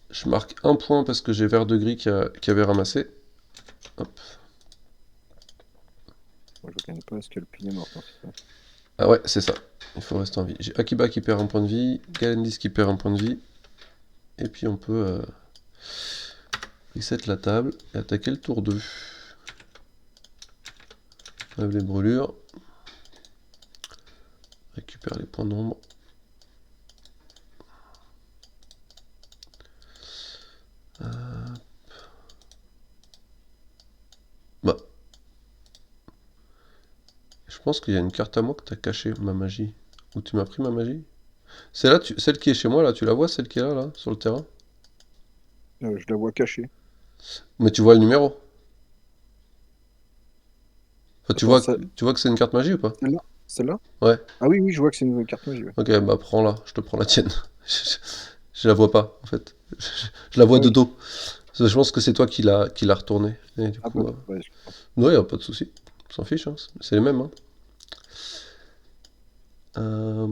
Je marque un point parce que j'ai vert de gris qui avait ramassé. Hop. Moi, je gagne pas parce que le pilier est mort, hein, c'est ça. Ah ouais, c'est ça. Il faut rester en vie. J'ai Akiba qui perd un point de vie, Galendis qui perd un point de vie. Et puis on peut reset la table et attaquer le tour 2. Enlève les brûlures. Récupère les points d'ombre. pense qu'il y a une carte à moi que t'as cachée, ma magie. Ou tu m'as pris ma magie? C'est là, celle qui est chez moi, là, tu la vois, celle qui est là, là, sur le terrain? Je la vois cachée. Mais tu vois le numéro? Enfin, Attends, tu vois que c'est une carte magie ou pas? celle-là? Celle-là? Ouais. Ah oui, oui, je vois que c'est une carte magie. Ouais. Ok, bah prends-la, je te prends la tienne. Je la vois pas, en fait. Je la vois Ah de oui. dos. Je pense que c'est toi qui l'a retournée. Et du Ah coup, peut-être. Ouais, excuse-moi. ouais, y a pas de souci. On s'en fiche, hein. C'est les mêmes, hein. Euh,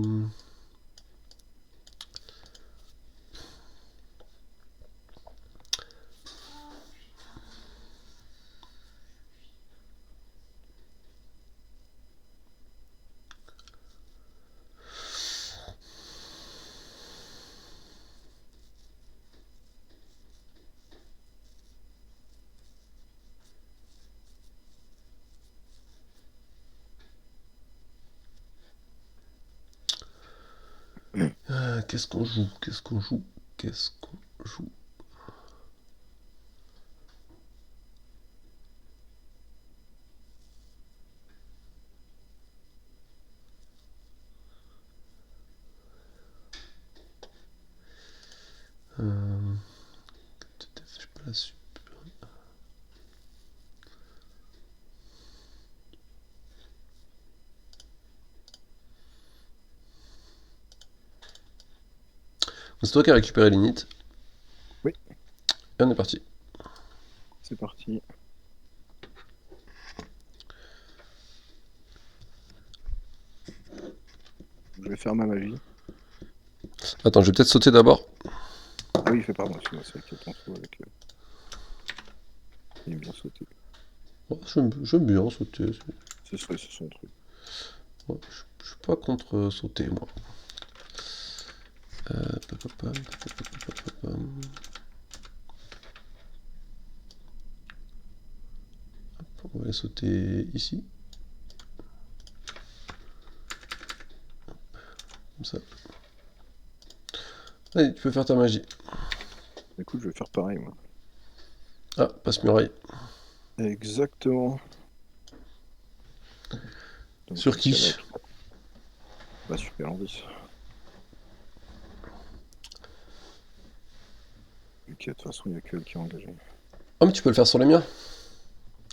qu'est-ce qu'on joue? Qu'est-ce qu'on joue? Qu'est-ce qu'on joue? Euh, j'ai pas la sup. C'est toi qui as récupéré l'init. Oui, Et on est parti. c'est parti. Je vais faire ma magie. Attends, je vais peut-être sauter d'abord. Ah oui, pardon, excuse-moi, c'est vrai qu'il y a ton saut avec. Il aime bien sauter. Ouais, j'aime bien sauter. C'est son truc. Ouais, je suis pas contre sauter, moi. Papapam, papapam. On va aller sauter ici. Comme ça. Allez, tu peux faire ta magie. Écoute, je vais faire pareil, moi. Ah, passe-muraille. Exactement. Donc, Sur jusqu'à là, qui? tout. Bah, super indice. Vu que de toute façon, il n'y a que elle qui est engagée. Ah, mais tu peux le faire sur les miens.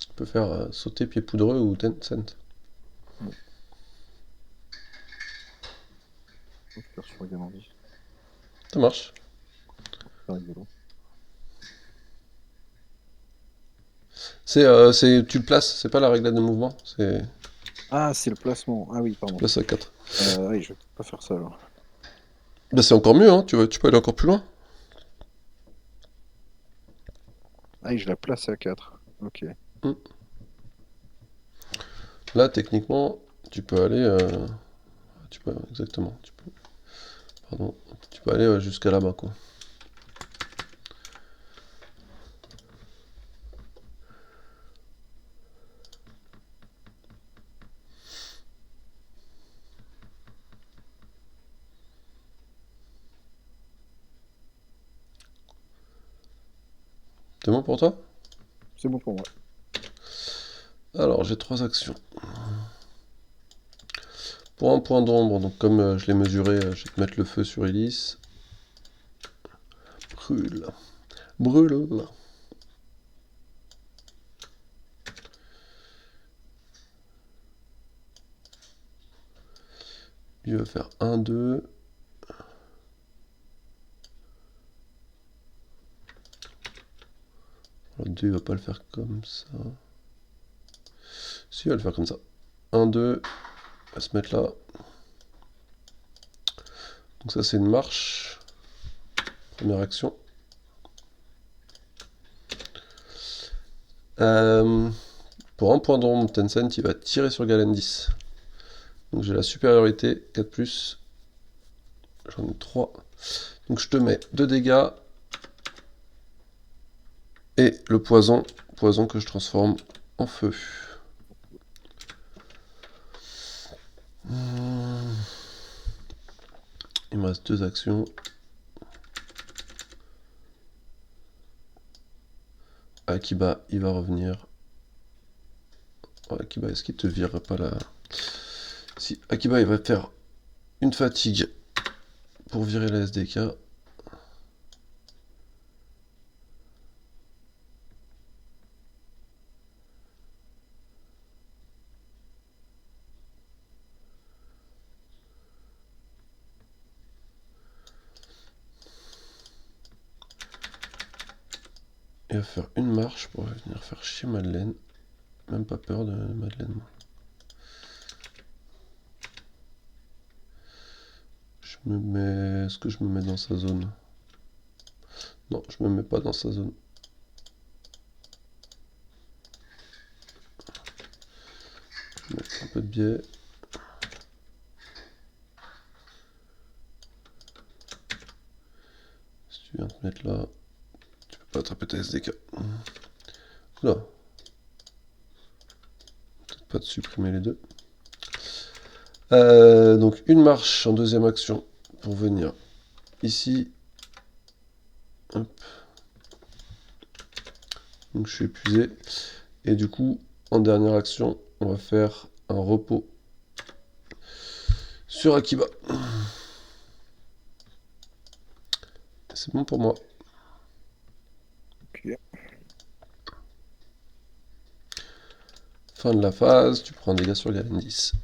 Tu peux faire sauter pied poudreux ou Tencent. Ouais. Donc, faire sur égal indice. Ça marche. C'est rigolo. Tu le places, c'est pas la réglade de mouvement, Ah, c'est le placement. Ah oui, tu pardon. places à 4. Oui, je vais peut-être pas faire ça alors. Bah c'est encore mieux, hein, tu peux aller encore plus loin. Ah, oui, je la place à 4. Ok. Hmm. Là, techniquement, tu peux aller... exactement, pardon, tu peux aller jusqu'à là-bas, quoi. C'est bon pour toi? C'est bon pour moi. Alors, j'ai 3 actions. Pour un point d'ombre, donc comme je l'ai mesuré, je vais te mettre le feu sur Elise. Brûle. Brûle. Il va faire 1, 2. Le 2, il va pas le faire comme ça. Si, il va le faire comme ça. 1, 2. On va se mettre là. Donc ça, c'est une marche. Première action. Pour un point d'ombre, Tencent, il va tirer sur Galen 10. Donc j'ai la supériorité, 4+. J'en ai 3. Donc je te mets 2 dégâts. Et le poison que je transforme en feu. Il me reste 2 actions. Akiba, il va revenir. Oh, Akiba, est-ce qu'il te virerait pas là? ici, Akiba il va faire une fatigue pour virer la SDK. Il va faire une marche pour venir faire chier Madeleine. Même pas peur de Madeleine. Je me mets... Est-ce que je me mets dans sa zone? Non, je me mets pas dans sa zone. Je vais mettre un peu de biais. Si tu viens te mettre là, tu peux pas attraper ta SDK. Là. Peut-être pas de supprimer les deux. Donc une marche en deuxième action pour venir ici. Hop. Donc je suis épuisé. Et du coup, en dernière action, on va faire un repos sur Akiba. C'est bon pour moi. Ok. Fin de la phase, tu prends un dégât sur Galen 10.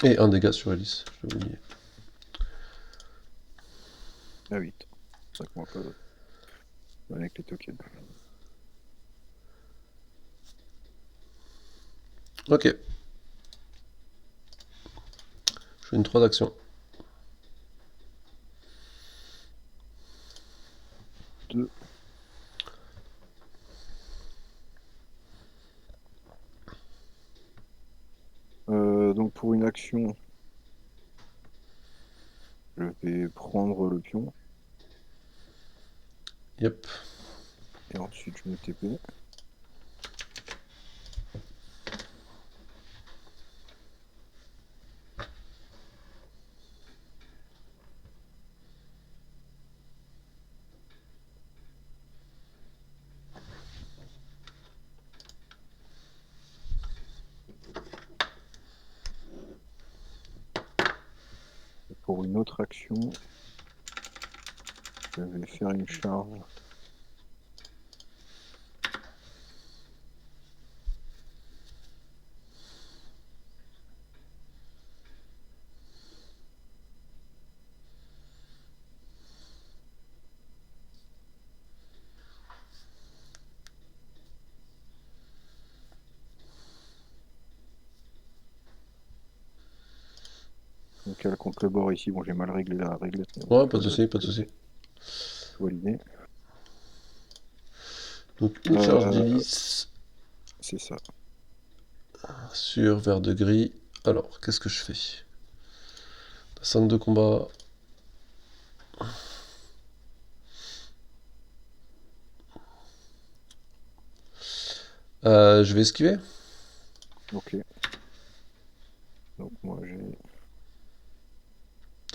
Et un dégât sur Alice, je l'ai oublié. Ah oui, c'est vrai qu'on va pas avec les tokens. Ok. Je fais une 3 d'actions. 2. Donc pour une action, je vais prendre le pion Yep. et ensuite je me TP. Et pour une autre action, je vais faire une charge. Donc elle contre le bord ici, bon j'ai mal réglé la réglette. Ouais, pas de soucis, pas de soucis. Je vois l'idée. Donc une charge d'hélice C'est ça. sur vert de gris. Alors, qu'est-ce que je fais? 5 de combat. Je vais esquiver. Ok. Donc moi j'ai...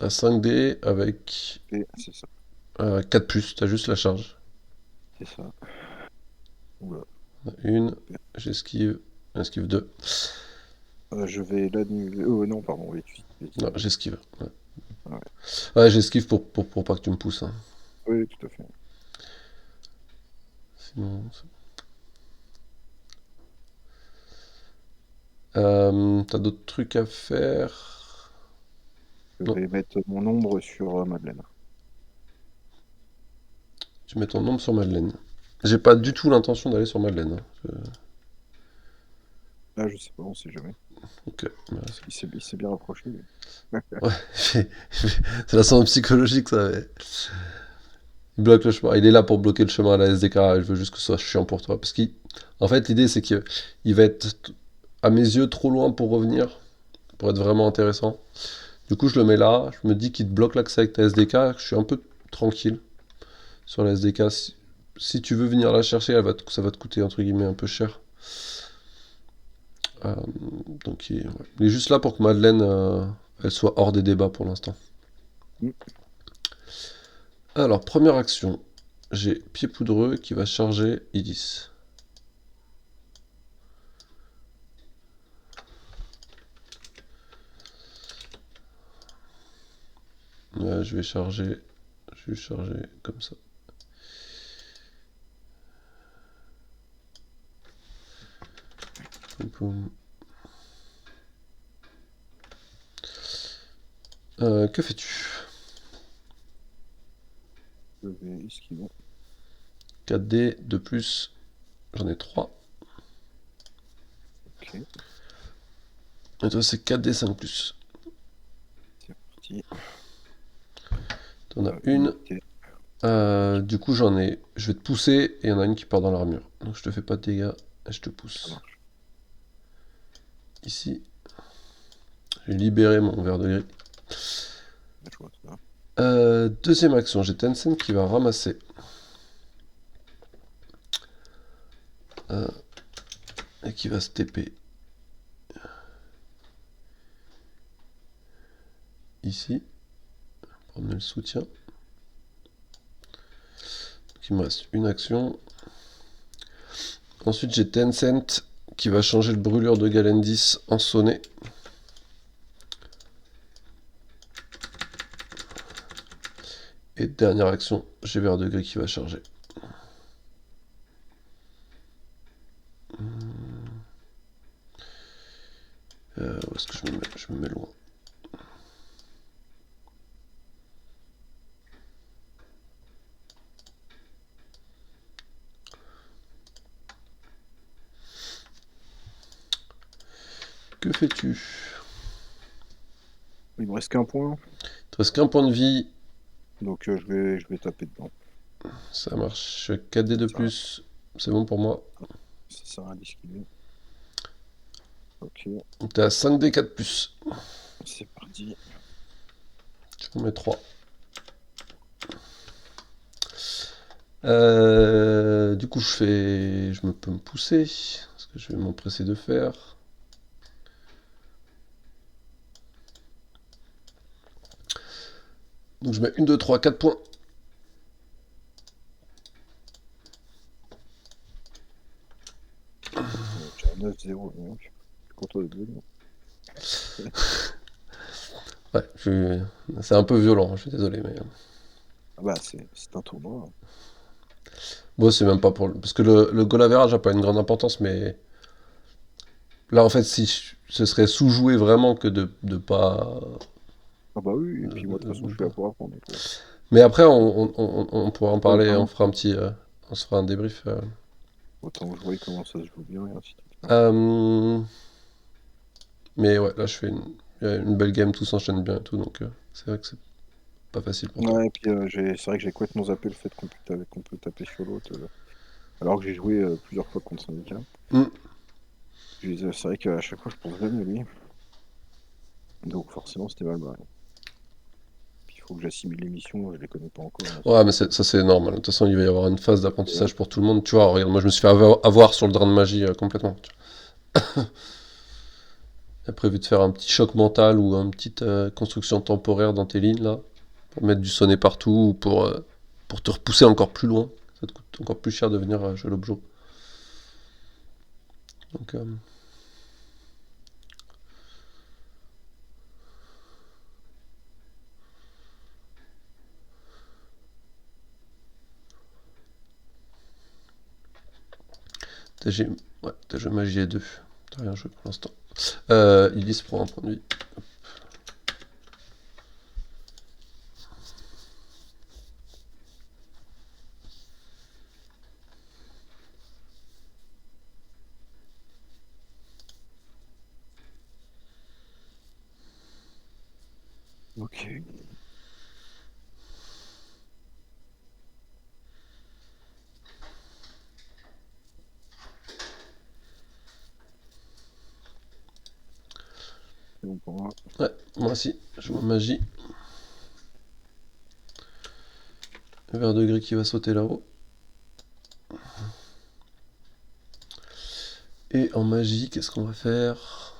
À 5D avec C'est ça. 4+, t'as juste la charge. C'est ça. Oula. Une, j'esquive, esquive 2. Je vais l'annuler. Oh non, pardon, oui, Non, j'esquive. Ouais, Ouais. ouais j'esquive pour pas que tu me pousses. Hein. Oui, tout à fait. Sinon, t'as d'autres trucs à faire? Je Non. vais mettre mon ombre sur Madeleine. Tu mets ton nom sur Madeleine. J'ai pas du tout l'intention d'aller sur Madeleine. Hein. Ah, je sais pas, on sait jamais. Ok. Bah, Il s'est bien rapproché. Lui. ouais, c'est la sonde psychologique ça. Ouais. Il bloque le chemin. Il est là pour bloquer le chemin à la SDK. Je veux juste que ce soit chiant pour toi. Parce qu'en fait, l'idée, c'est qu'il va être, à mes yeux, trop loin pour revenir, pour être vraiment intéressant. Du coup, je le mets là. Je me dis qu'il te bloque l'accès avec ta SDK. Je suis un peu tranquille sur la SDK. Si tu veux venir la chercher, ça va te coûter, entre guillemets, un peu cher. Euh, donc, il est juste là pour que Madeleine, elle soit hors des débats pour l'instant. Mm. Alors, première action. J'ai Pied Poudreux qui va charger Idis. Je vais charger. Je vais charger comme ça. Boum. Que fais-tu? Je vais esquiver. 4D de plus. J'en ai 3. Ok, Et toi, c'est 4D 5 plus. c'est parti. T'en as une. Unité. Du coup, j'en ai. Je vais te pousser et il y en a une qui part dans l'armure. Donc, je te fais pas de dégâts et je te Ça pousse. marche. Ici. J'ai libéré mon verre de gris. Je vois ça. Deuxième action, j'ai Tencent qui va ramasser. Et qui va se TP. Ici. Pour amener le soutien. Donc, il me reste une action. Ensuite, j'ai Tencent qui va changer le brûlure de Galendis en sonnet. Et dernière action, j'ai Verre de Gris qui va charger. Où est-ce que je me mets? Je me mets loin. Que fais-tu? Il me reste qu'un point, Il te reste qu'un point de vie. donc je vais taper dedans. Ça marche. 4D de Ça, plus. C'est bon pour moi. ça sert à rien d'esquiver. Ok, Donc t'es à 5D 4 plus. c'est parti. Je mets 3. Du coup, je peux me pousser. Ce que je vais m'empresser de faire. Donc je mets 1, 2, 3, 4 points. J'ai un 9-0, donc je suis content de deux. Ouais, c'est un peu violent, je suis désolé. Mais... Ah bah, c'est un tournoi. Bon, c'est même pas pour. Parce que le goal average n'a pas une grande importance, mais. Là, en fait, si ce serait sous-joué vraiment que de pas. Ah bah oui, et puis moi, de toute façon, je suis là pour apprendre. Donc, Mais après, on pourra en parler, on autant, fera un petit. On se fera un débrief. autant que je voyais comment ça se joue bien, et ainsi de suite. Euh, Mais ouais, là, il y a une belle game, tout s'enchaîne bien et tout, donc c'est vrai que c'est pas facile pour toi. Ouais, et puis c'est vrai que j'ai complètement zappé le fait qu'on peut taper sur l'autre, alors que j'ai joué plusieurs fois contre Syndicat. Hmm. C'est vrai qu'à chaque fois, je pense jamais à lui. Donc forcément, c'était mal barré. Puis il faut que j'assimile les missions, je les connais pas encore, hein. Ouais, mais ça, c'est normal. De toute façon, il va y avoir une phase Ouais. d'apprentissage pour tout le monde. Tu vois, regarde, moi, je me suis fait avoir sur le drain de magie complètement. J'ai prévu de faire un petit choc mental ou une petite construction temporaire dans tes lignes, là, pour mettre du sonnet partout ou pour te repousser encore plus loin. Ça te coûte encore plus cher de venir jouer l'objet. Donc, t'as joué, ouais, t'as joué magie et 2. T'as rien joué pour l'instant. Ulysse prend un point de vie. Ok. c'est bon pour moi. Ouais, moi aussi, je vois magie. Vert de gris qui va sauter là-haut. Et en magie, qu'est-ce qu'on va faire?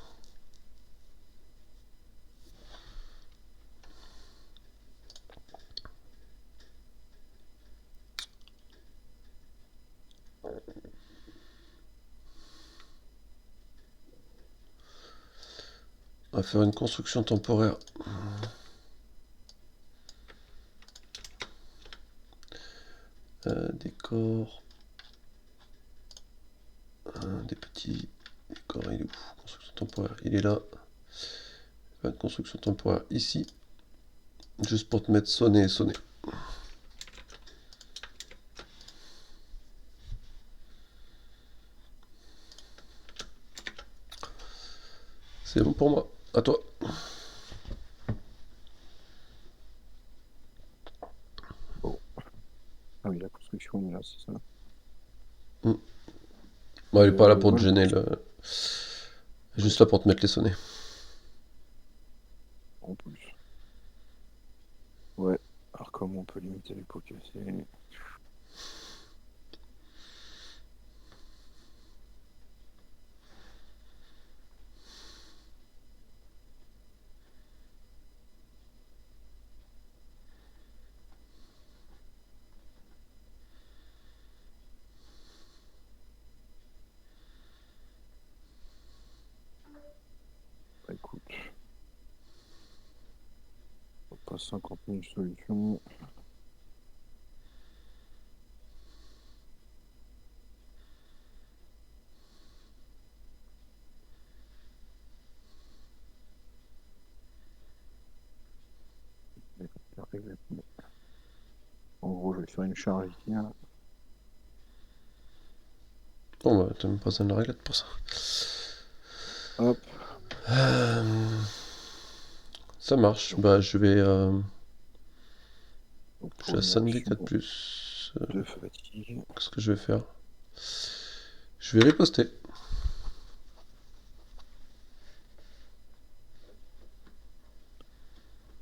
On va faire une construction temporaire. Décor. Des petits décors, il est où? Construction temporaire, il est là. Pas de construction temporaire ici. Juste pour te mettre sonner et sonner. C'est bon pour moi. À toi. Bon. Ah oui, la construction est là, c'est ça. Bon, elle est pas là pour Moi, te gêner. Juste là pour te mettre les sonnets. en plus. Ouais. Alors comment on peut limiter les pots cassés? Bah, écoute, pas 50 000 solutions. Exactement. En gros, je vais faire une charge ici. Hein. Bon bah t'as même pas besoin de la réglette pour ça. Hop. Euh, Ça marche. Bah je vais... Donc, Je suis pour à une 5D action 4+. de fatigue. Qu'est-ce que je vais faire? Je vais riposter.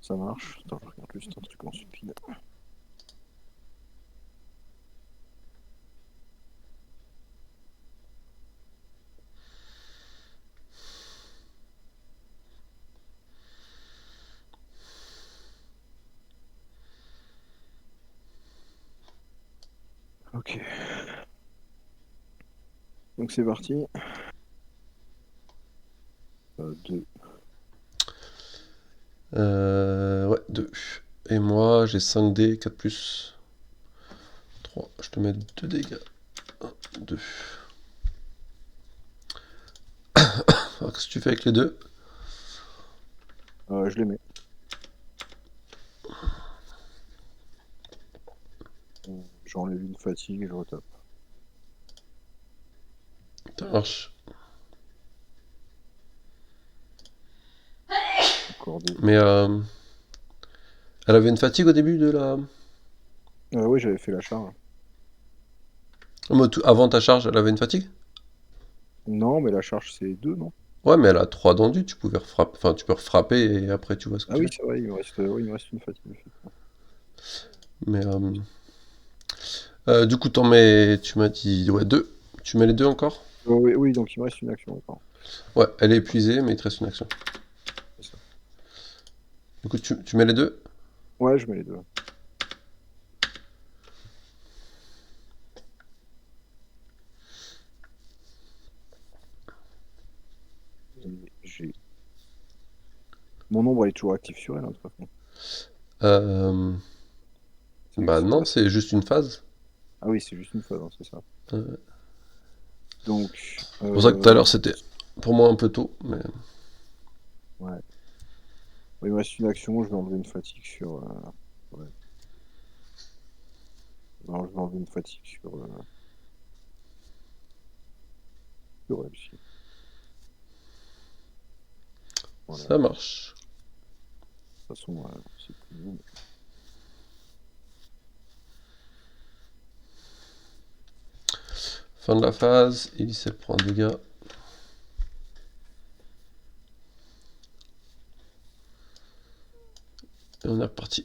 Ça marche. Attends, je regarde juste un truc en stupide. Ok. Donc c'est parti. 2. Ouais, 2. Et moi j'ai 5D 4+. 3. Je te mets 2 dégâts. 1, 2. Alors qu'est-ce que tu fais avec les deux? Je les mets. J'enlève une fatigue et je retape. Ça marche. Encore 2. Mais elle avait une fatigue au début de la... Oui, j'avais fait la charge. Avant ta charge, elle avait une fatigue? Non, mais la charge c'est 2, non? Ouais, mais elle a 3 d'endu, tu pouvais refrapper, enfin tu peux refrapper et après tu vois ce que Ah tu oui, fais. c'est vrai, il me reste une fatigue. Effectivement. Mais du coup, tu m'as dit, ouais, 2. Tu mets les deux encore? Oui, oui, donc il me reste une action, d'accord. Ouais, elle est épuisée, mais il te reste une action. C'est ça. Du coup, tu mets les deux? Ouais, je mets les deux. Et j'ai... Mon ombre elle est toujours active sur elle, hein, de toute façon. Euh, C'est Bah juste une non, phase. c'est juste une phase. Ah oui, c'est juste une phase, hein, c'est ça. Euh, Donc, c'est pour ça que tout à l'heure c'était pour moi un peu tôt, mais... ouais. Il me reste une action, je vais enlever une fatigue sur... ouais. Non, je vais enlever une fatigue sur elle ici. Voilà. Ça De marche. toute façon, c'est plus bon. Fin de la phase, Elise elle prend un dégât. on est reparti.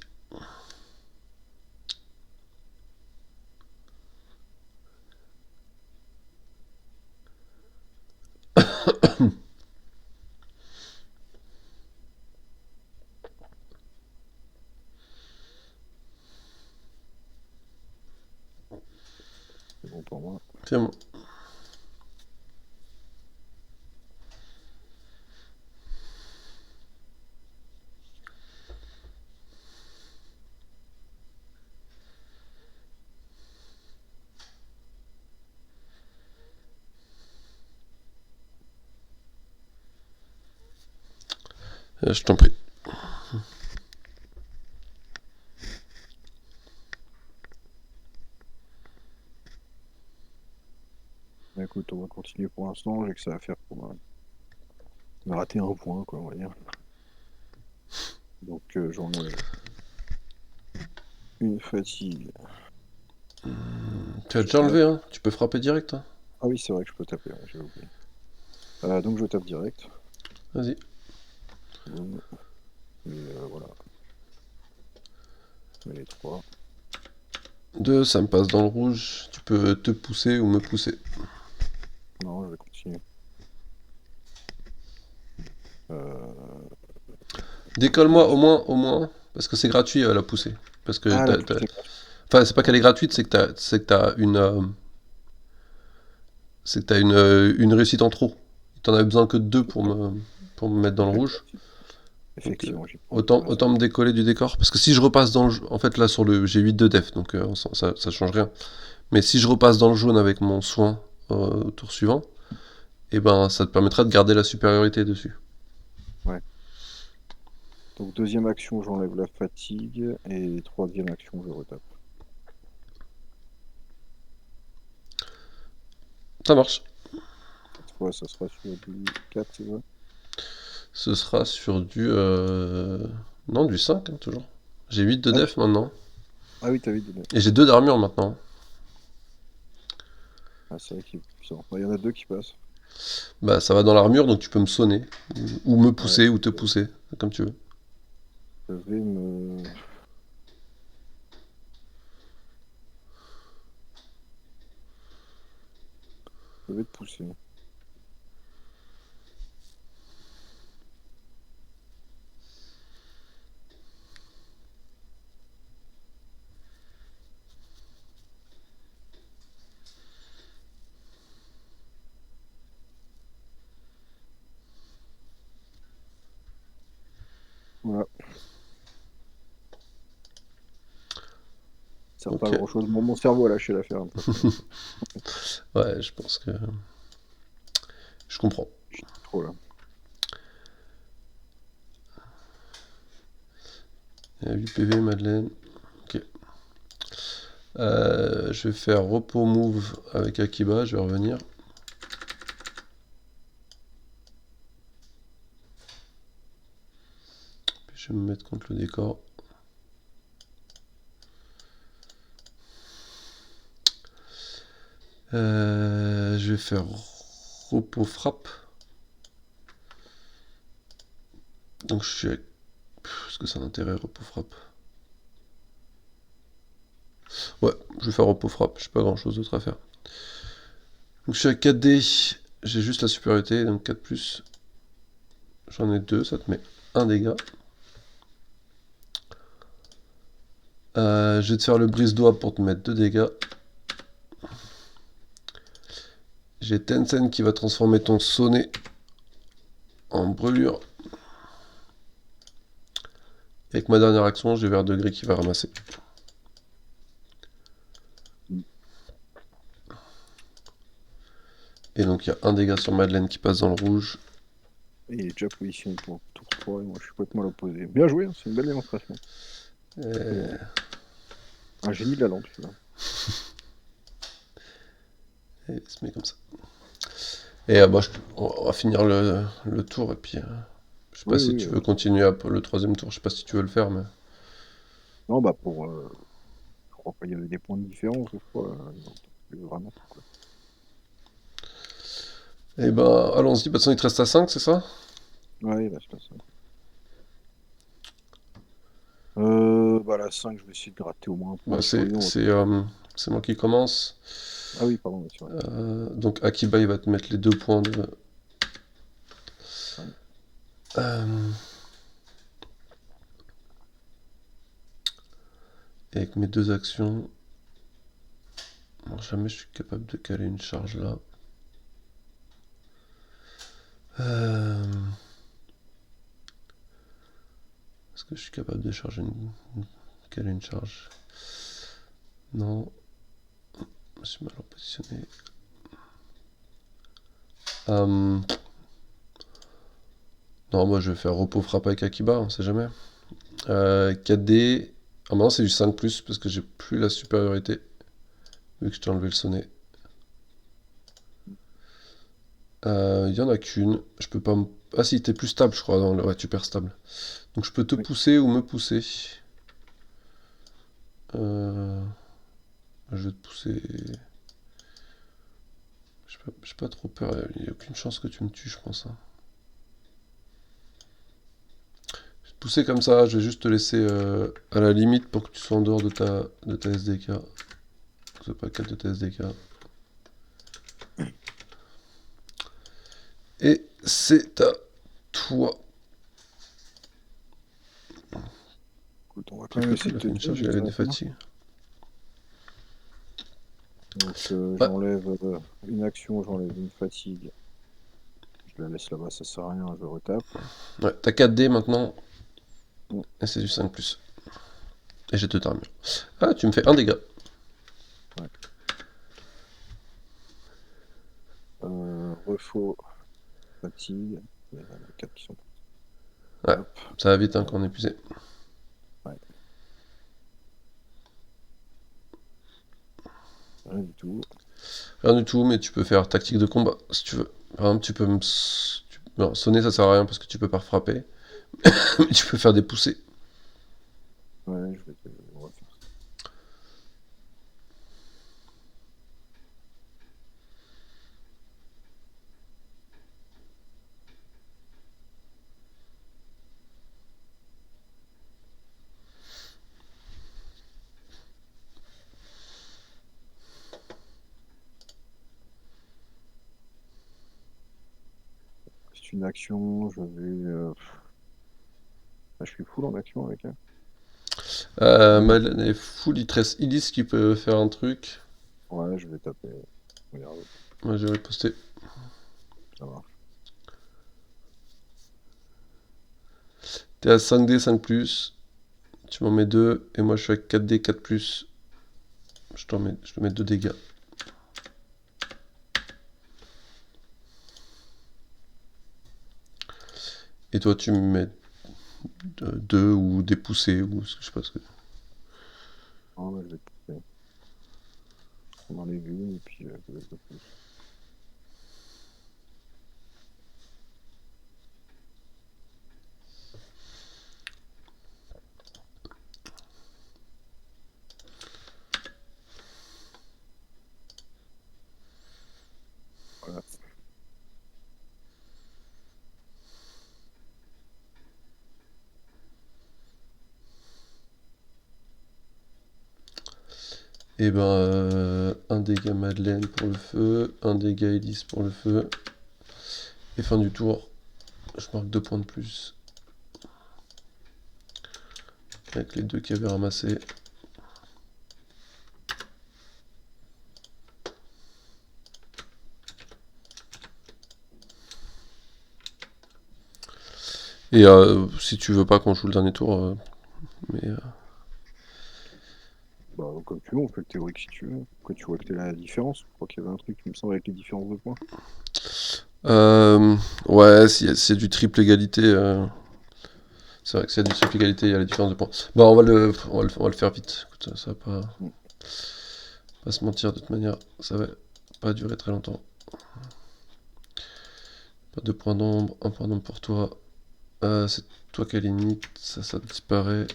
C'est bon pour moi. C'est bon. Je t'en prie. Bah, écoute, on va continuer pour l'instant. J'ai que ça à faire pour rater un point, quoi, on va dire. Donc j'en ai une fatigue. Tu as déjà enlevé, hein? Tu peux frapper direct, hein? Ah oui, c'est vrai que je peux taper, ouais, j'ai oublié. Donc je tape direct. Vas-y. Boum. Et voilà. Je mets les 3. 2, ça me passe dans le rouge. Tu peux te pousser ou me pousser. Non, je vais continuer. Décolle-moi au moins, parce que c'est gratuit la poussée. Parce que Ah, la poussée. Enfin, c'est pas qu'elle est gratuite, c'est que t'as une réussite en trop. T'en avais besoin que de 2 pour me mettre dans le rouge. Effectivement, j'ai pas Autant me décoller du décor. Parce que si je repasse dans le jaune, en fait là j'ai 8 de def, donc ça change rien. Mais si je repasse dans le jaune avec mon soin au tour suivant, et ben ça te permettra de garder la supériorité dessus. Ouais. Donc deuxième action, j'enlève la fatigue. Et troisième action, je retape. Ça marche. Cette fois, ça sera sur du 4, c'est ça? Ce sera sur du... Non, du 5, hein, toujours. J'ai 8 de Ah, def maintenant. Ah oui, t'as vu donné. Et j'ai 2 d'armure maintenant. Ah, c'est vrai qu'il est puissant. Il y en a 2 qui passent. Bah ça va dans l'armure, donc tu peux me sonner. Ou me pousser, Ouais. ou te pousser. Comme tu veux. Je vais me... Je vais te pousser. Voilà. Ça sert pas à Ok. grand chose. Mon cerveau a lâché l'affaire un peu. Ouais, je pense que... Je comprends. Trop là. Il y a 8 PV, Madeleine. Ok. Je vais faire repos move avec Akiba, je vais revenir. Puis je vais me mettre contre le décor. Je vais faire repos frappe. Donc je suis avec... Est-ce que ça a un intérêt, repos frappe? Ouais, je vais faire repos frappe, j'ai pas grand chose d'autre à faire. Donc je suis à 4D, j'ai juste la supériorité, donc 4+. J'en ai 2, ça te met 1 dégât. Je vais te faire le brise-doigt pour te mettre 2 dégâts. J'ai Tencent qui va transformer ton sonnet en brûlure. Et avec ma dernière action, j'ai Vert de Gris qui va ramasser. Et donc il y a 1 dégât sur Madeleine qui passe dans le rouge. Et il est déjà positionné pour tour 3 et moi je suis complètement à l'opposé. Bien joué, hein, c'est une belle démonstration. Un génie de la lampe, celui-là. Et il se met comme ça. Et on va finir le tour et puis... je sais pas si tu veux continuer le troisième tour, je sais pas si tu veux le faire, mais... Non, bah pour... je crois qu'il y avait des points de différence, je crois. Vraiment, quoi. Eh ben, allons-y, de toute façon il te reste à 5, c'est ça? Ouais, il reste ça. bah la 5, je vais essayer de gratter au moins un point Bah, sur Lyon. c'est moi qui commence. Ah oui, pardon, c'est vrai. Donc Akiba, il va te mettre les 2 points de... Ouais. Euh, et avec mes 2 actions, bon, jamais je suis capable de caler une charge là. Euh, Est-ce que je suis capable de caler une charge? Non, je suis mal positionné. Non, moi je vais faire repos frappe avec Akiba, on sait jamais. 4D. Ah, maintenant c'est du 5 parce que j'ai plus la supériorité. Vu que je t'ai enlevé le sonnet. Il y en a qu'une. Je peux pas me... Ah si, t'es plus stable, je crois. Ouais, tu perds stable. Donc je peux te Oui. pousser ou me pousser. Euh, Je vais te pousser. J'ai pas trop peur. Il n'y a aucune chance que tu me tues, je pense, hein. Je vais te pousser comme ça. Je vais juste te laisser à la limite pour que tu sois en dehors de ta SDK. Que ce soit pas le cas de ta SDK. Et c'est à toi. Écoute, on va quand C'est même cool qu'il essayer a de fait te une charge, dodge il avait des avec ça. fatigues. Donc Ouais, j'enlève une action, j'enlève une fatigue. Je la laisse là-bas, ça sert à rien, je retape. ouais, t'as 4D maintenant. Mm. Et c'est du 5 Et j'ai 2 armures. Ah, tu me fais un dégât. Ouais. Refaux, fatigue. Il y en a 4 qui sont. Ouais, Hop. ça va vite hein, quand on est épuisé. Ouais. Rien du tout. Rien du tout, mais tu peux faire tactique de combat si tu veux. Par exemple, tu peux me. Non, sonner ça sert à rien parce que tu peux pas frapper. Mais tu peux faire des poussées. Ouais, on va faire ça. C'est une action, je vais. Ah, je suis full en action avec elle. Madeleine est full, il te reste Illis qui peut faire un truc. Ouais, je vais taper. Regarde, Moi je vais riposter. ça marche. T'es à 5D 5+. Tu m'en mets 2. Et moi je suis à 4D 4+. Je te mets 2 dégâts. Et toi tu me mets 2 ou des poussées ou je sais pas ce que. Ah, ouais, je vais taper. On enlève une et puis je laisse le plus. Voilà. Et ben, un dégât Madeleine pour le feu, un dégât Elise pour le feu. Et fin du tour, je marque 2 points de plus. Avec les 2 qu'il avait ramassés. Et si tu veux pas qu'on joue le dernier tour, mais Bah, comme tu veux, on fait le théorique si tu veux. Après, tu vois que t'es la différence. Je crois qu'il y avait un truc qui me semble avec les différences de points. euh, ouais, s'il y a du triple égalité, c'est vrai que s'il y a du triple égalité, il y a la différence de points. Bon, on va le faire vite. Écoute, ça va Mm. pas se mentir de toute manière, ça va pas durer très longtemps. Pas de points d'ombre, un point d'ombre pour toi. C'est toi qui as limite, ça disparaît.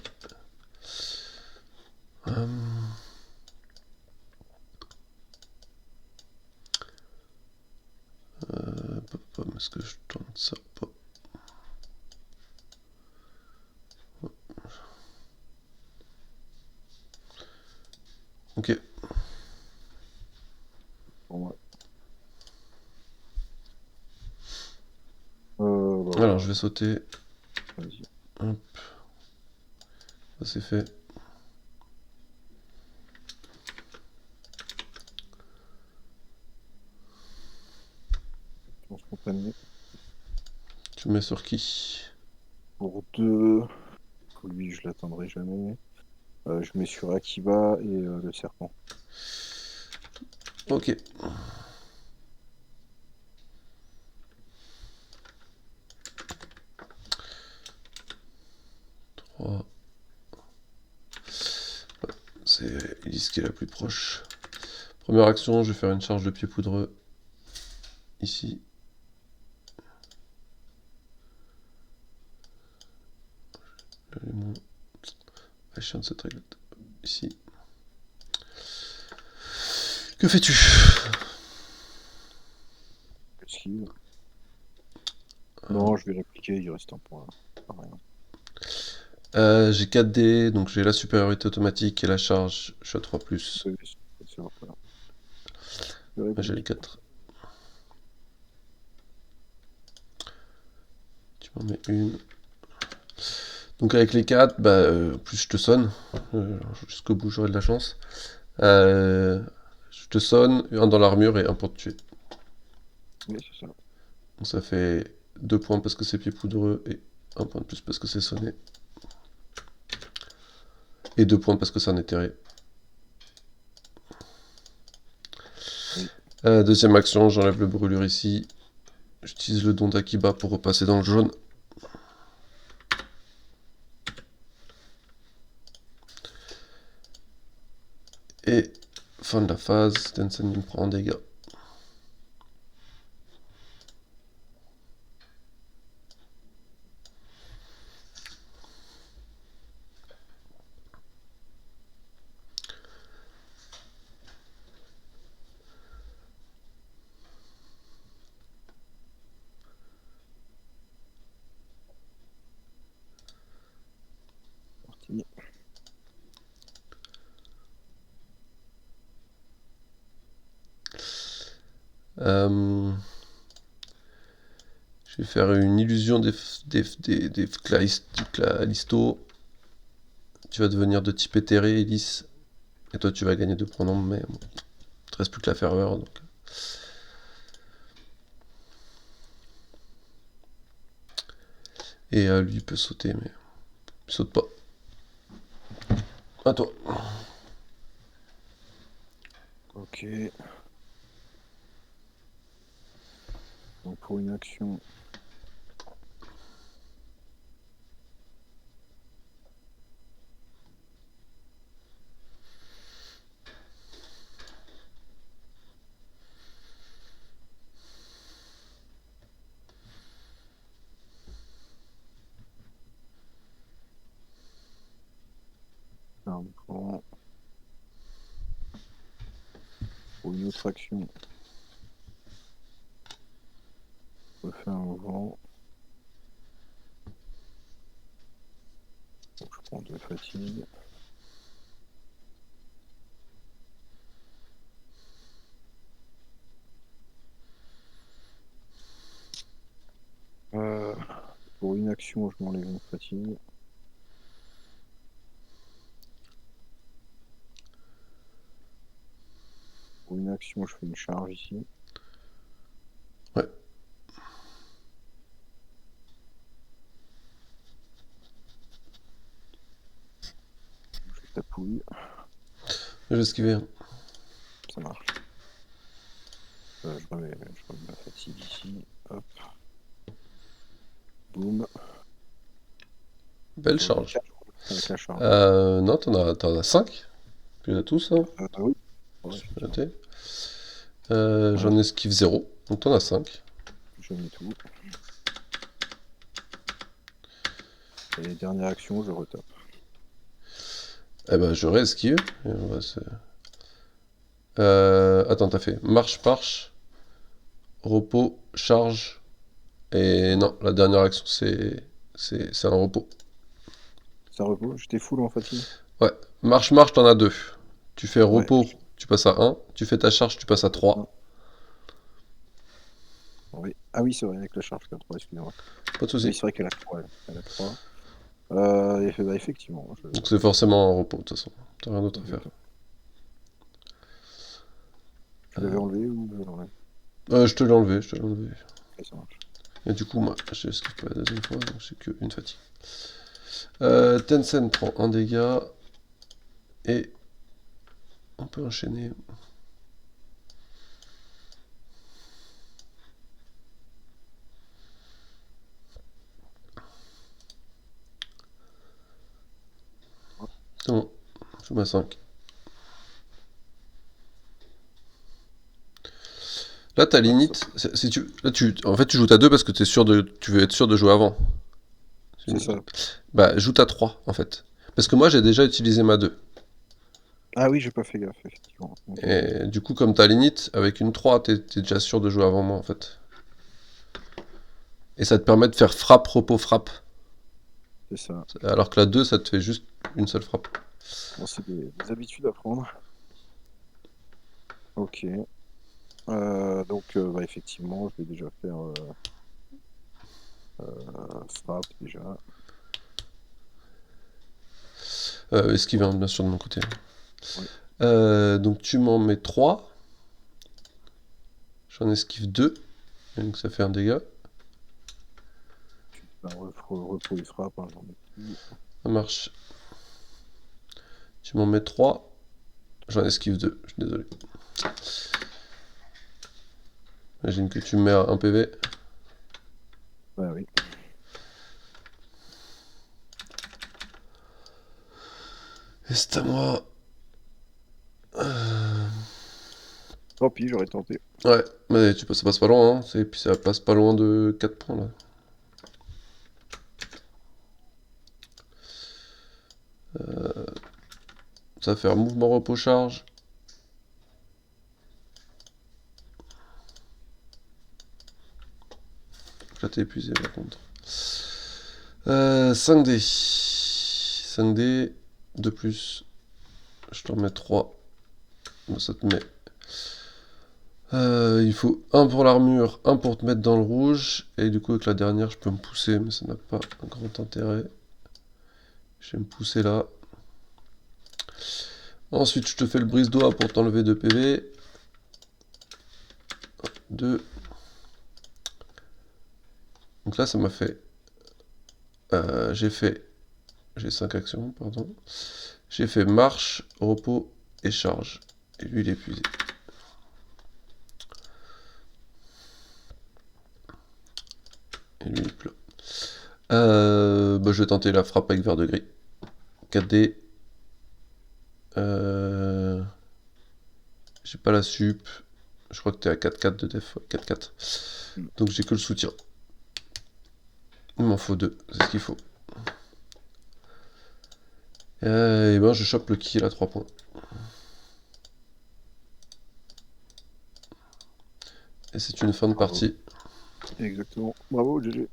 Hum, Est-ce que je tourne ça? Pop. Ok. Pour moi. Alors, je vais sauter. Vas-y. Hop. Ça, c'est fait. On se compagnie. Tu mets sur qui? Pour 2. Lui, je l'attendrai jamais. Je mets sur Akiba et le serpent. Ok. 3. C'est Elise qui est la plus proche. Première action, je vais faire une charge de pied poudreux. Ici. La chienne de cette règle. Ici. Que fais-tu? Esquive. Non, je vais l'appliquer, il reste un point. Pas rien. J'ai 4 dés, donc j'ai la supériorité automatique et la charge. Je suis à 3+. Oui, c'est vrai, voilà. J'ai les 4. Tu m'en mets une. Donc avec les 4, bah, plus je te sonne. Jusqu'au bout, j'aurai de la chance. Je te sonne, un dans l'armure et un pour te tuer. Oui, c'est ça. Donc ça fait 2 points parce que c'est pied poudreux et 1 point de plus parce que c'est sonné. Et 2 points parce que c'est un éthéré. Oui. Deuxième action, j'enlève le brûlure ici. J'utilise le don d'Akiba pour repasser dans le jaune. Et fin de la phase, Tensen me prend un dégât. Parti. Je vais faire une illusion des Callisto. Tu vas devenir de type éthéré, Elise. Et toi, tu vas gagner 2 pronoms, mais bon, il te reste plus que la ferveur. Donc. Et lui, il peut sauter, mais il saute pas. À toi. Ok. Donc pour une action. Un point. Pour une autre action. Je refais un vent. Donc je prends 2 fatigues. Pour une action, je m'enlève une fatigue. Pour une action, je fais une charge ici. Ouais. Je tapouille. Je vais esquiver. Ça marche. Je remets ma fatigue ici. Hop. Boum. Belle J'en ai charge. 4 avec la charge. Non, t'en as 5. Tu as tous, hein. Oui. Ouais, effectivement. Noté. J'en esquive 0. Donc t'en as 5. Je mets tout. Et dernière action, je retape. Eh ben, je réesquive. Et on va se... Attends, t'as fait marche, repos, charge. Et non, la dernière action, c'est un repos. Ça repos. J'étais full en fatigue. Ouais, marche, t'en as 2. Tu fais Ouais, repos, tu passes à 1. Tu fais ta charge, tu passes à 3. oui. Ah oui, c'est vrai, avec la charge 4, excusez-moi. Pas de Oui, soucis. c'est vrai qu'elle a 3. Elle a 3. Bah, effectivement. Donc c'est forcément un repos, de toute façon. T'as rien d'autre à faire. Exactement. Tu l'avais enlevé ou je l'avais enlevé? Je te l'ai enlevé, je te l'ai enlevé. Ok, ça marche. Et du coup, moi, j'ai skippé la deuxième fois, donc j'ai qu'une fatigue. Tencent prend un dégât. Et on peut enchaîner. C'est bon, je mets 5. Là, ta Ouais, limite, si tu, là, en fait, tu joues ta 2 parce que tu veux être sûr de jouer avant. c'est ça. Bah, joue ta 3, en fait. Parce que moi, j'ai déjà utilisé ma 2. Ah oui, j'ai pas fait gaffe, effectivement. Ok. Et du coup, comme ta limite, avec une 3, t'es déjà sûr de jouer avant moi, en fait. Et ça te permet de faire frappe, repos, frappe. C'est ça. Alors que la 2, ça te fait juste une seule frappe. Bon, c'est des habitudes à prendre. Ok. Donc, bah, effectivement, je vais déjà faire frappe déjà. Esquive, hein, bien sûr, de mon côté. Ouais. Donc tu m'en mets 3. J'en esquive 2. Donc ça fait un dégât. Bah, repos et frappe, hein, j'en ai plus. Ça marche. Tu m'en mets 3. J'en esquive 2. Je suis désolé. Imagine que tu me mets à 1 PV. Bah oui. Et c'est à moi. Tant pis, j'aurais tenté. Ouais, mais ça passe pas loin. Hein. Et puis ça passe pas loin de 4 points là. Ça va faire mouvement repos charge. Là t'es épuisé par contre. 5D. 5D. De plus. Je t'en mets 3. Bon, ça te met. Il faut un pour l'armure, un pour te mettre dans le rouge. Et du coup avec la dernière je peux me pousser, mais ça n'a pas un grand intérêt. Je vais me pousser là. Ensuite je te fais le brise-doigt pour t'enlever 2 PV. 2. Donc là ça m'a fait... J'ai 5 actions, pardon. J'ai fait marche, repos et charge. Et lui il est épuisé. Et lui il est plat. Je vais tenter la frappe avec vert de gris. 4D. J'ai pas la sup. Je crois que t'es à 4-4 de def. 4-4. Donc j'ai que le soutien. Il m'en faut 2. C'est ce qu'il faut. Et ben je chope le kill à 3 points. Et c'est une fin de partie. Exactement. Bravo, GG.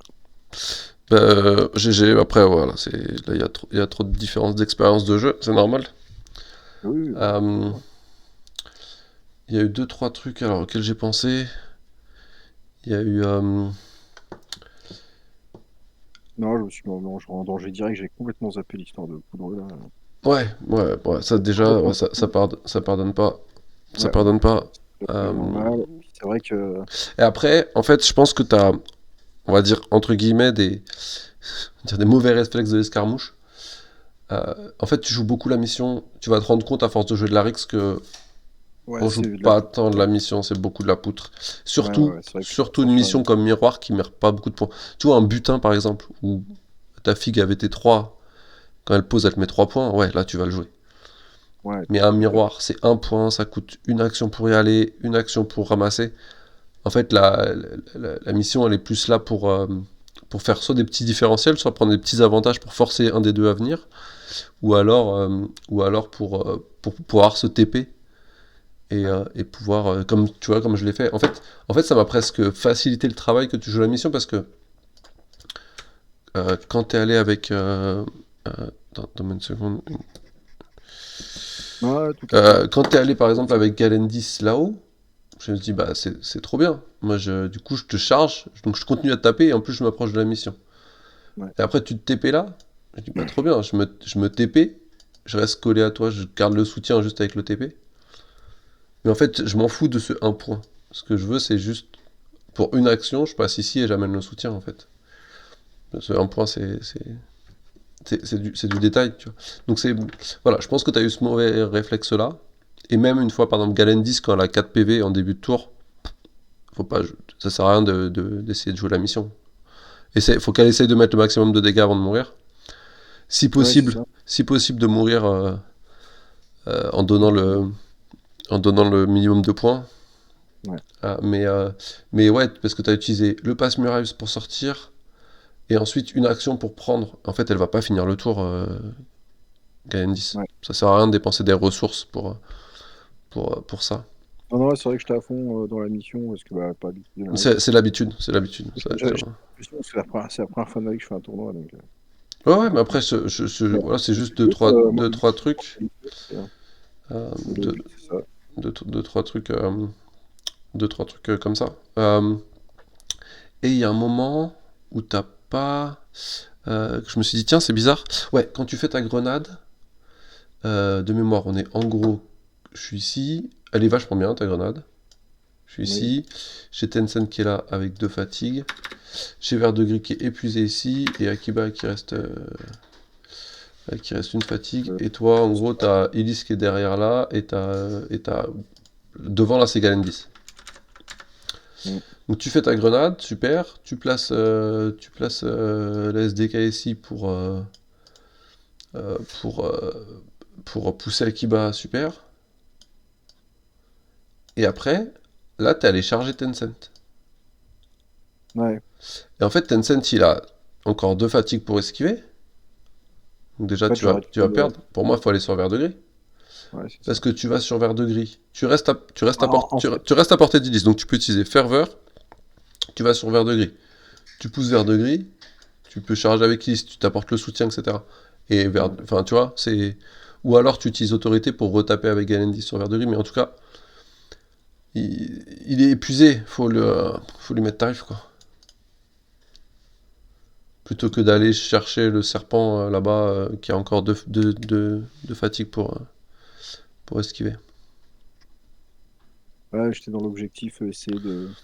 GG, après voilà, là il y a trop de différences d'expérience de jeu, c'est normal. Oui, Il y a eu 2-3 trucs alors auxquels j'ai pensé. Il y a eu... Non, je me suis mis en danger direct, j'ai complètement zappé l'histoire de poudre là. Ouais, ça déjà, ouais, ça pardonne pas. Ça pardonne pas. Normal. C'est vrai que. Et après, en fait, je pense que t'as, on va dire, entre guillemets, des mauvais réflexes de l'escarmouche. En fait, tu joues beaucoup la mission, tu vas te rendre compte à force de jouer de la Rix que Ouais, on joue c'est de la pas poutre. tant de la mission, c'est beaucoup de la poutre. C'est vrai que Surtout une mission comme Miroir qui mère pas beaucoup de points. Tu vois, un butin par exemple, où ta figue avait tes 3, quand elle pose, elle te met 3 points, ouais, là tu vas le jouer. Ouais, Mais un miroir, c'est 1 point, ça coûte une action pour y aller, une action pour ramasser. En fait, la mission, elle est plus là pour faire soit des petits différentiels, soit prendre des petits avantages pour forcer un des deux à venir, ou alors pour pouvoir se TP et pouvoir, comme tu vois, comme je l'ai fait. En fait, ça m'a presque facilité le travail que tu joues la mission parce que quand t'es allé avec... donne-moi une seconde. Ouais, tout à fait. Quand t'es allé par exemple avec Galendis là-haut, je me dis bah c'est trop bien. Moi du coup je te charge, donc je continue à te taper et en plus je m'approche de la mission. Ouais. Et après tu te TP là, je dis bah trop bien, je me TP, je reste collé à toi, je garde le soutien juste avec le TP. Mais en fait je m'en fous de ce un point. Ce que je veux c'est juste pour une action, je passe ici et j'amène le soutien en fait. Ce un point c'est du détail, tu vois. Donc voilà, je pense que tu as eu ce mauvais réflexe là. Et même une fois, par exemple, Galendis, quand elle a 4 PV en début de tour, faut pas, ça sert à rien d'essayer de jouer la mission. Faut qu'elle essaye de mettre le maximum de dégâts avant de mourir. Si Ouais, c'est possible, ça. si possible de mourir en donnant le minimum de points. Ouais. Ah, mais ouais, parce que tu as utilisé le pass Muraille pour sortir, et ensuite une action pour prendre. En fait, elle va pas finir le tour, Galendis. Ouais. Ça sert à rien de dépenser des ressources pour ça. Non, non, c'est vrai que j'étais à fond dans la mission parce que bah, pas habitué de la C'est l'habitude, c'est l'habitude. J'ai l'impression que c'est la première fois de ma vie que je fais un tournoi. Donc, Ouais, ouais, mais donc, après, ouais. voilà, c'est juste deux, Le but, trois, moi, deux, trois trucs. le Deux, but, c'est ça. trois trucs, deux, trois trucs comme ça. Et il y a un moment où t'as pas. Que je me suis dit, tiens, c'est bizarre. Ouais, quand tu fais ta grenade, de mémoire, on est en gros. Je suis ici. Elle est vachement bien, ta grenade. Je suis Oui. ici. J'ai Tencent qui est là avec 2 fatigues. J'ai Verdegris qui est épuisé ici. Et Akiba qui reste une fatigue. Euh, Et toi, en gros, t'as Elise qui est derrière là. Et t'as devant là, c'est Galendis. mm, Donc tu fais ta grenade, super. Tu places la SDK ici euh, pour, euh, pour pousser Akiba, super. Et après, là, t'es allé charger Tencent. ouais, Et en fait, Tencent, il a encore 2 fatigues pour esquiver. Donc en déjà, fait, tu vas, j'aurais tu vas dû. perdre. Pour moi, il faut aller sur vert de gris. Ouais, c'est ça. Parce que tu vas sur vert de gris. En fait, Tu restes à portée d'Ilice. Donc tu peux utiliser ferveur. Tu vas sur vert de gris. Tu pousses vert de gris. Tu peux charger avec Ilice. Tu t'apportes le soutien, etc. Et ouais. enfin, tu vois, c'est. Ou alors tu utilises autorité pour retaper avec Galendis sur vert de gris. Mais en tout cas, il est épuisé. Faut lui mettre tarif, quoi. Plutôt que d'aller chercher le serpent là-bas qui a encore de fatigue pour esquiver. Ouais, j'étais dans l'objectif, essayer de.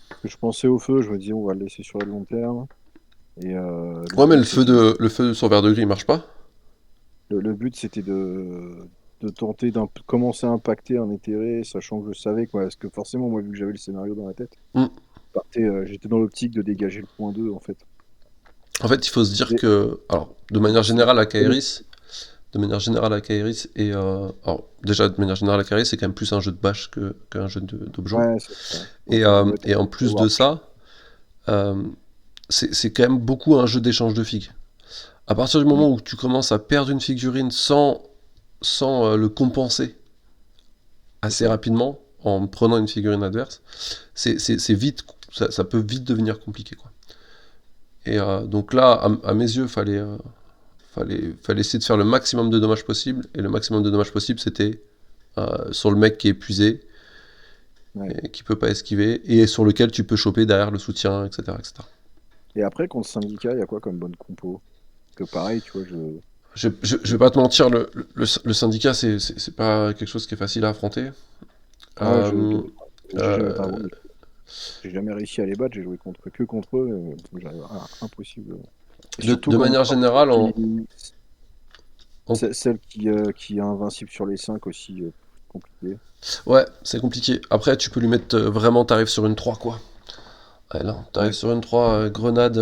Parce que je pensais au feu, je me disais, on va le laisser sur le long terme. Et le Ouais, mais le but, feu, c'était sur vert de gris, il marche pas. le but, c'était de tenter commencer à impacter un éthéré, sachant que je savais, quoi. Parce que forcément, moi, vu que j'avais le scénario dans la tête, Hmm. j'étais dans l'optique de dégager le point 2 en fait. En fait, il faut se dire Et que, alors, de manière générale, à Kaeris, et alors déjà de manière générale, Kaeris, c'est quand même plus un jeu de bâche qu'un jeu d'objets. ouais, c'est ça. Et, Donc, ça doit être et en un plus de Warcraft. ça, euh, c'est quand même beaucoup un jeu d'échange de figues. À partir du Mm. moment où tu commences à perdre une figurine sans le compenser C'est assez ça. rapidement en prenant une figurine adverse, c'est vite, ça peut vite devenir compliqué, quoi. Et donc là, à mes yeux, fallait essayer de faire le maximum de dommages possible. Et le maximum de dommages possible, c'était sur le mec qui est épuisé, Ouais. et qui peut pas esquiver, et sur lequel tu peux choper derrière le soutien, etc. etc. Et après, contre Syndicat, il y a quoi comme bonne compo? Parce que pareil, tu vois, Je vais pas te mentir, le syndicat, c'est pas quelque chose qui est facile à affronter. ouais, Euh, j'ai jamais, euh, pardon, j'ai jamais réussi à les battre. J'ai joué que contre eux. Donc impossible. Et surtout de quand on manière sort générale, en- celle qui est invincible sur les 5 aussi, compliqué. ouais, c'est compliqué. Après, tu peux lui mettre vraiment, t'arrives sur une 3 quoi. Ouais, là, t'arrives Ouais, sur une 3 grenade,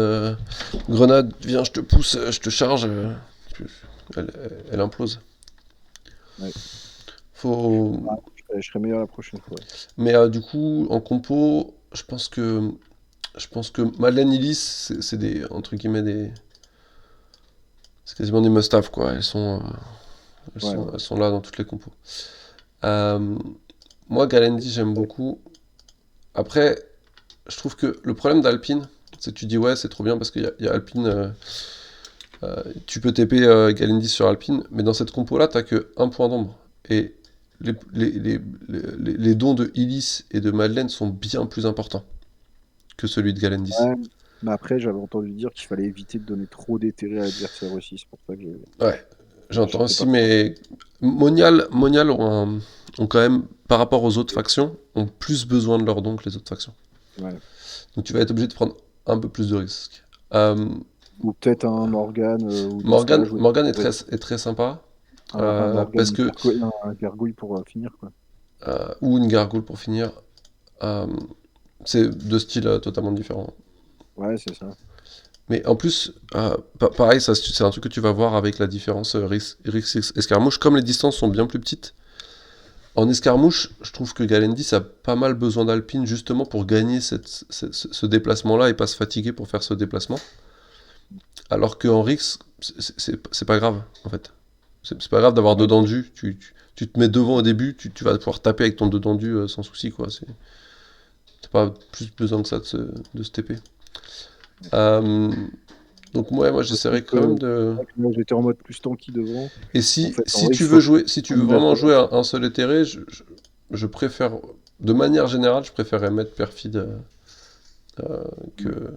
viens, je te pousse, je te charge, elle implose. ouais. Faut... Ah, je serais meilleur la prochaine fois. Mais du coup, en compo, je pense que Madeleine Illis, c'est des, entre guillemets, c'est quasiment des must-have, quoi. Elles Ouais, sont, ouais. elles sont là dans toutes les compos. Euh, Moi, Galendi, j'aime beaucoup. Après, je trouve que le problème d'Alpine, c'est que tu dis ouais, c'est trop bien parce qu'il y a Alpine, tu peux TP Galendi sur Alpine, mais dans cette compo-là, t'as que un point d'ombre. Et les dons de Illis et de Madeleine sont bien plus importants que celui de Galendis. Ouais. Mais après, j'avais entendu dire qu'il fallait éviter de donner trop d'éthéré à l'adversaire aussi. C'est pour ça que Ouais, j'entends j'étais aussi, pas trop. mais Monial ont quand même, par rapport aux autres factions, ont plus besoin de leurs dons que les autres factions. Ouais. Donc tu vas être obligé de prendre un peu plus de risques. Euh, Ou peut-être un Morgane ou des Morgan, stages. Morgan est très sympa, Un parce Morgane, que un gargouille pour finir, quoi. ou une gargoule pour finir. Euh, c'est deux styles totalement différents. Ouais, c'est ça. Mais en plus, pareil, ça, c'est un truc que tu vas voir avec la différence Rix escarmouche. Comme les distances sont bien plus petites, en escarmouche, je trouve que Galendis a pas mal besoin d'Alpine justement pour gagner ce déplacement-là et pas se fatiguer pour faire ce déplacement. Alors qu'en Rix, c'est pas grave, en fait. C'est pas grave d'avoir deux Ouais. dendus. Tu te mets devant au début, tu vas pouvoir taper avec ton deux dendus sans souci, quoi. T'as pas plus besoin que ça de se TP. Euh, donc moi j'essaierai quand même de. Moi, j'étais en mode plus tanky devant. Et En fait, en si vrai, tu il veux faut jouer, si tu veux une vraiment affaire. jouer un seul éthéré, je préfère, de manière générale, je préférerais mettre Perfide que.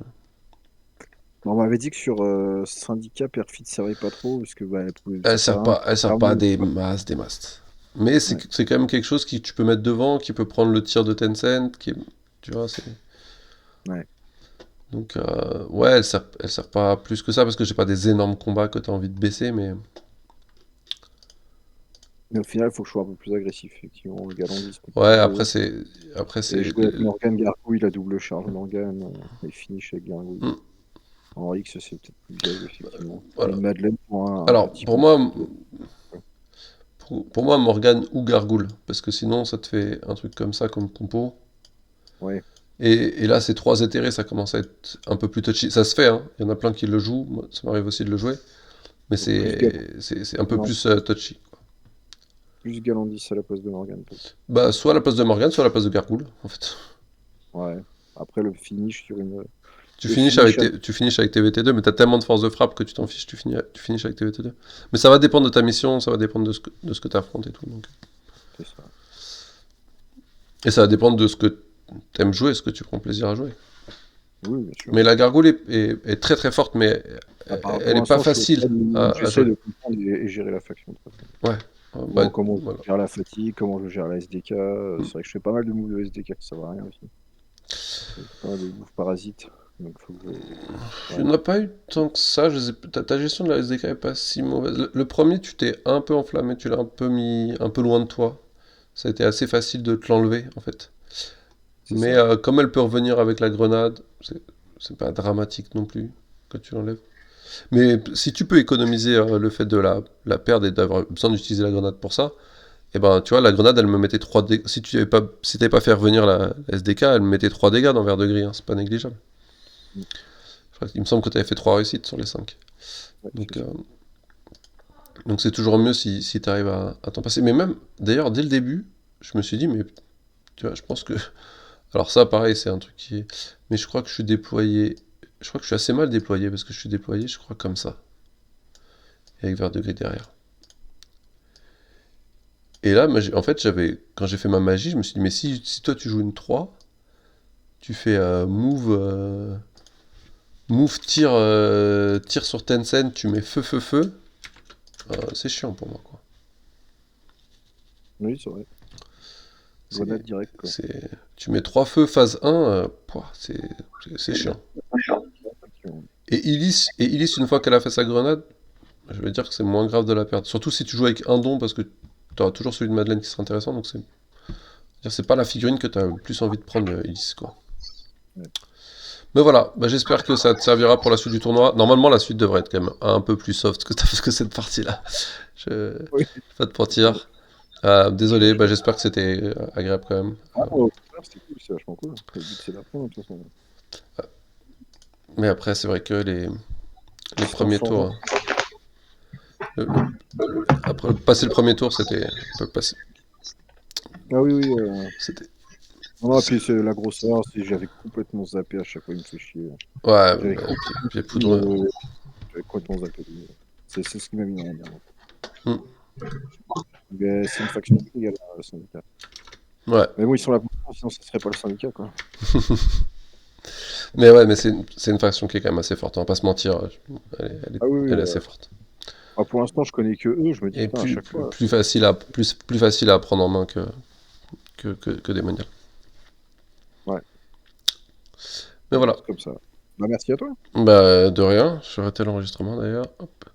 On m'avait dit que sur Syndicat, Perfid servait pas trop, parce que bah, elle pouvait Elle faire sert un. pas, elle sert pas à des masses, des masses. Mais Ouais. c'est quand même quelque chose qui tu peux mettre devant, qui peut prendre le tir de Tencent, tu vois, c'est. Ouais. Donc ouais, elle sert pas plus que ça parce que j'ai pas des énormes combats que t'as envie de baisser, mais. Mais au final, il faut que je sois un peu plus agressif, effectivement. Le Galandis peut Ouais, pas jouer. après Et c'est, jouer avec Morgane Gargouille, la double charge Morgane, et finish avec Gargouille. Hmm. En X, c'est peut-être plus viable, effectivement. Et Voilà. une Madeleine pour un Alors petit pour peu. moi, pour moi Morgane ou Gargoule, parce que sinon ça te fait un truc comme ça comme compo. Ouais. Et là, ces trois éthérés, ça commence à être un peu plus touchy. Ça se fait, hein. Il y en a plein qui le jouent. Moi, ça m'arrive aussi de le jouer. Mais Donc plus, Gal c'est un peu non, plus touchy. plus Galandis à la place de Morgane, peut-être. Bah, soit à la place de Morgane, soit à la place de Gargoule, en fait. Ouais. Après, le finish sur une. Tu Le finishes finish avec, à. tu finishes avec TVT2, mais t'as tellement de force de frappe que tu t'en fiches, tu finishes avec TVT2. Mais ça va dépendre de ta mission, ça va dépendre de ce que t'affrontes et tout. Donc. C'est ça. Et ça va dépendre de ce que t'aimes jouer, ce que tu prends plaisir à jouer. Oui, bien sûr. Mais la Gargoule est très très forte, mais Pour elle est pas l'instant, facile à j'essaie jouer. de comprendre et gérer la faction. De toute façon. Ouais. Comment, Bah, comment voilà. je gère la fatigue, comment je gère la SDK. Mm. C'est vrai que je fais pas mal de moves de SDK, ça va rien aussi. Pas mal de moves parasites. Donc faut que Je n'en ai pas eu tant que ça. Ta gestion de la SDK est pas si mauvaise. Le premier, tu t'es un peu enflammé, tu l'as un peu mis un peu loin de toi. Ça a été assez facile de te l'enlever, en fait. c'est Mais ça. comme elle peut revenir avec la grenade, c'est pas dramatique non plus que tu l'enlèves. Mais si tu peux économiser le fait de la perdre et d'avoir besoin d'utiliser la grenade pour ça, et ben tu vois, la grenade elle me mettait 3 dégâts. Si t'avais pas fait revenir la SDK, elle me mettait 3 dégâts dans Vert de Gris, hein, c'est pas négligeable. Mm. Il me semble que tu avais fait 3 réussites sur les 5. Ouais, Donc c'est ça. donc c'est toujours mieux si tu arrives à t'en passer. Mais même, d'ailleurs, dès le début, je me suis dit, mais tu vois, je pense que. Alors ça, pareil, c'est un truc qui est. Mais je crois que je suis déployé. Je crois que je suis assez mal déployé parce que je suis déployé, je crois, comme ça. Et avec Vert de Gris derrière. Et là, en fait, quand j'ai fait ma magie, je me suis dit, mais si toi tu joues une 3, tu fais move tir sur Tencent, tu mets feu, c'est chiant pour moi, quoi. Oui, c'est vrai. Grenade direct, quoi. Tu mets 3 feux phase 1, c'est chiant. Et Illis, une fois qu'elle a fait sa grenade, je vais dire que c'est moins grave de la perdre. Surtout si tu joues avec un don, parce que tu auras toujours celui de Madeleine qui sera intéressant, donc c'est pas la figurine que tu as le plus envie de prendre, Illis, quoi. Ouais. Mais voilà, bah, j'espère que ça te servira pour la suite du tournoi. Normalement, la suite devrait être quand même un peu plus soft que cette partie-là. Je vais Oui. pas te mentir. Désolé, bah, j'espère que c'était agréable quand même. Ah, au contraire, c'est cool, c'est vachement cool. Le but, c'est d'apprendre, de toute façon. Mais après, c'est vrai que les C'est premiers forgeant. tours, après passer le premier tour, c'était un peu passé. Ah oui, oui. C'était Non, et puis c'est la grosseur, j'avais complètement zappé à chaque fois, il me fait chier. ouais, J'avais pied poudreux. j'avais complètement zappé. C'est ce qui m'a mis dans la merde. Hmm. Mais c'est une faction illégale, le syndicat. Ouais. Mais bon, ils sont là pour ça, sinon ça serait pas le syndicat, quoi. Mais ouais, mais c'est une faction qui est quand même assez forte, on va pas se mentir. Ah oui, Elle oui. est assez forte. Pour l'instant, je connais que eux, je me dis, Et putain, à chaque fois, plus facile à prendre en main que Démonial. ouais, Mais voilà. c'est comme ça. Bah, merci à toi. Bah, de rien. Je vais arrêter l'enregistrement d'ailleurs. Hop.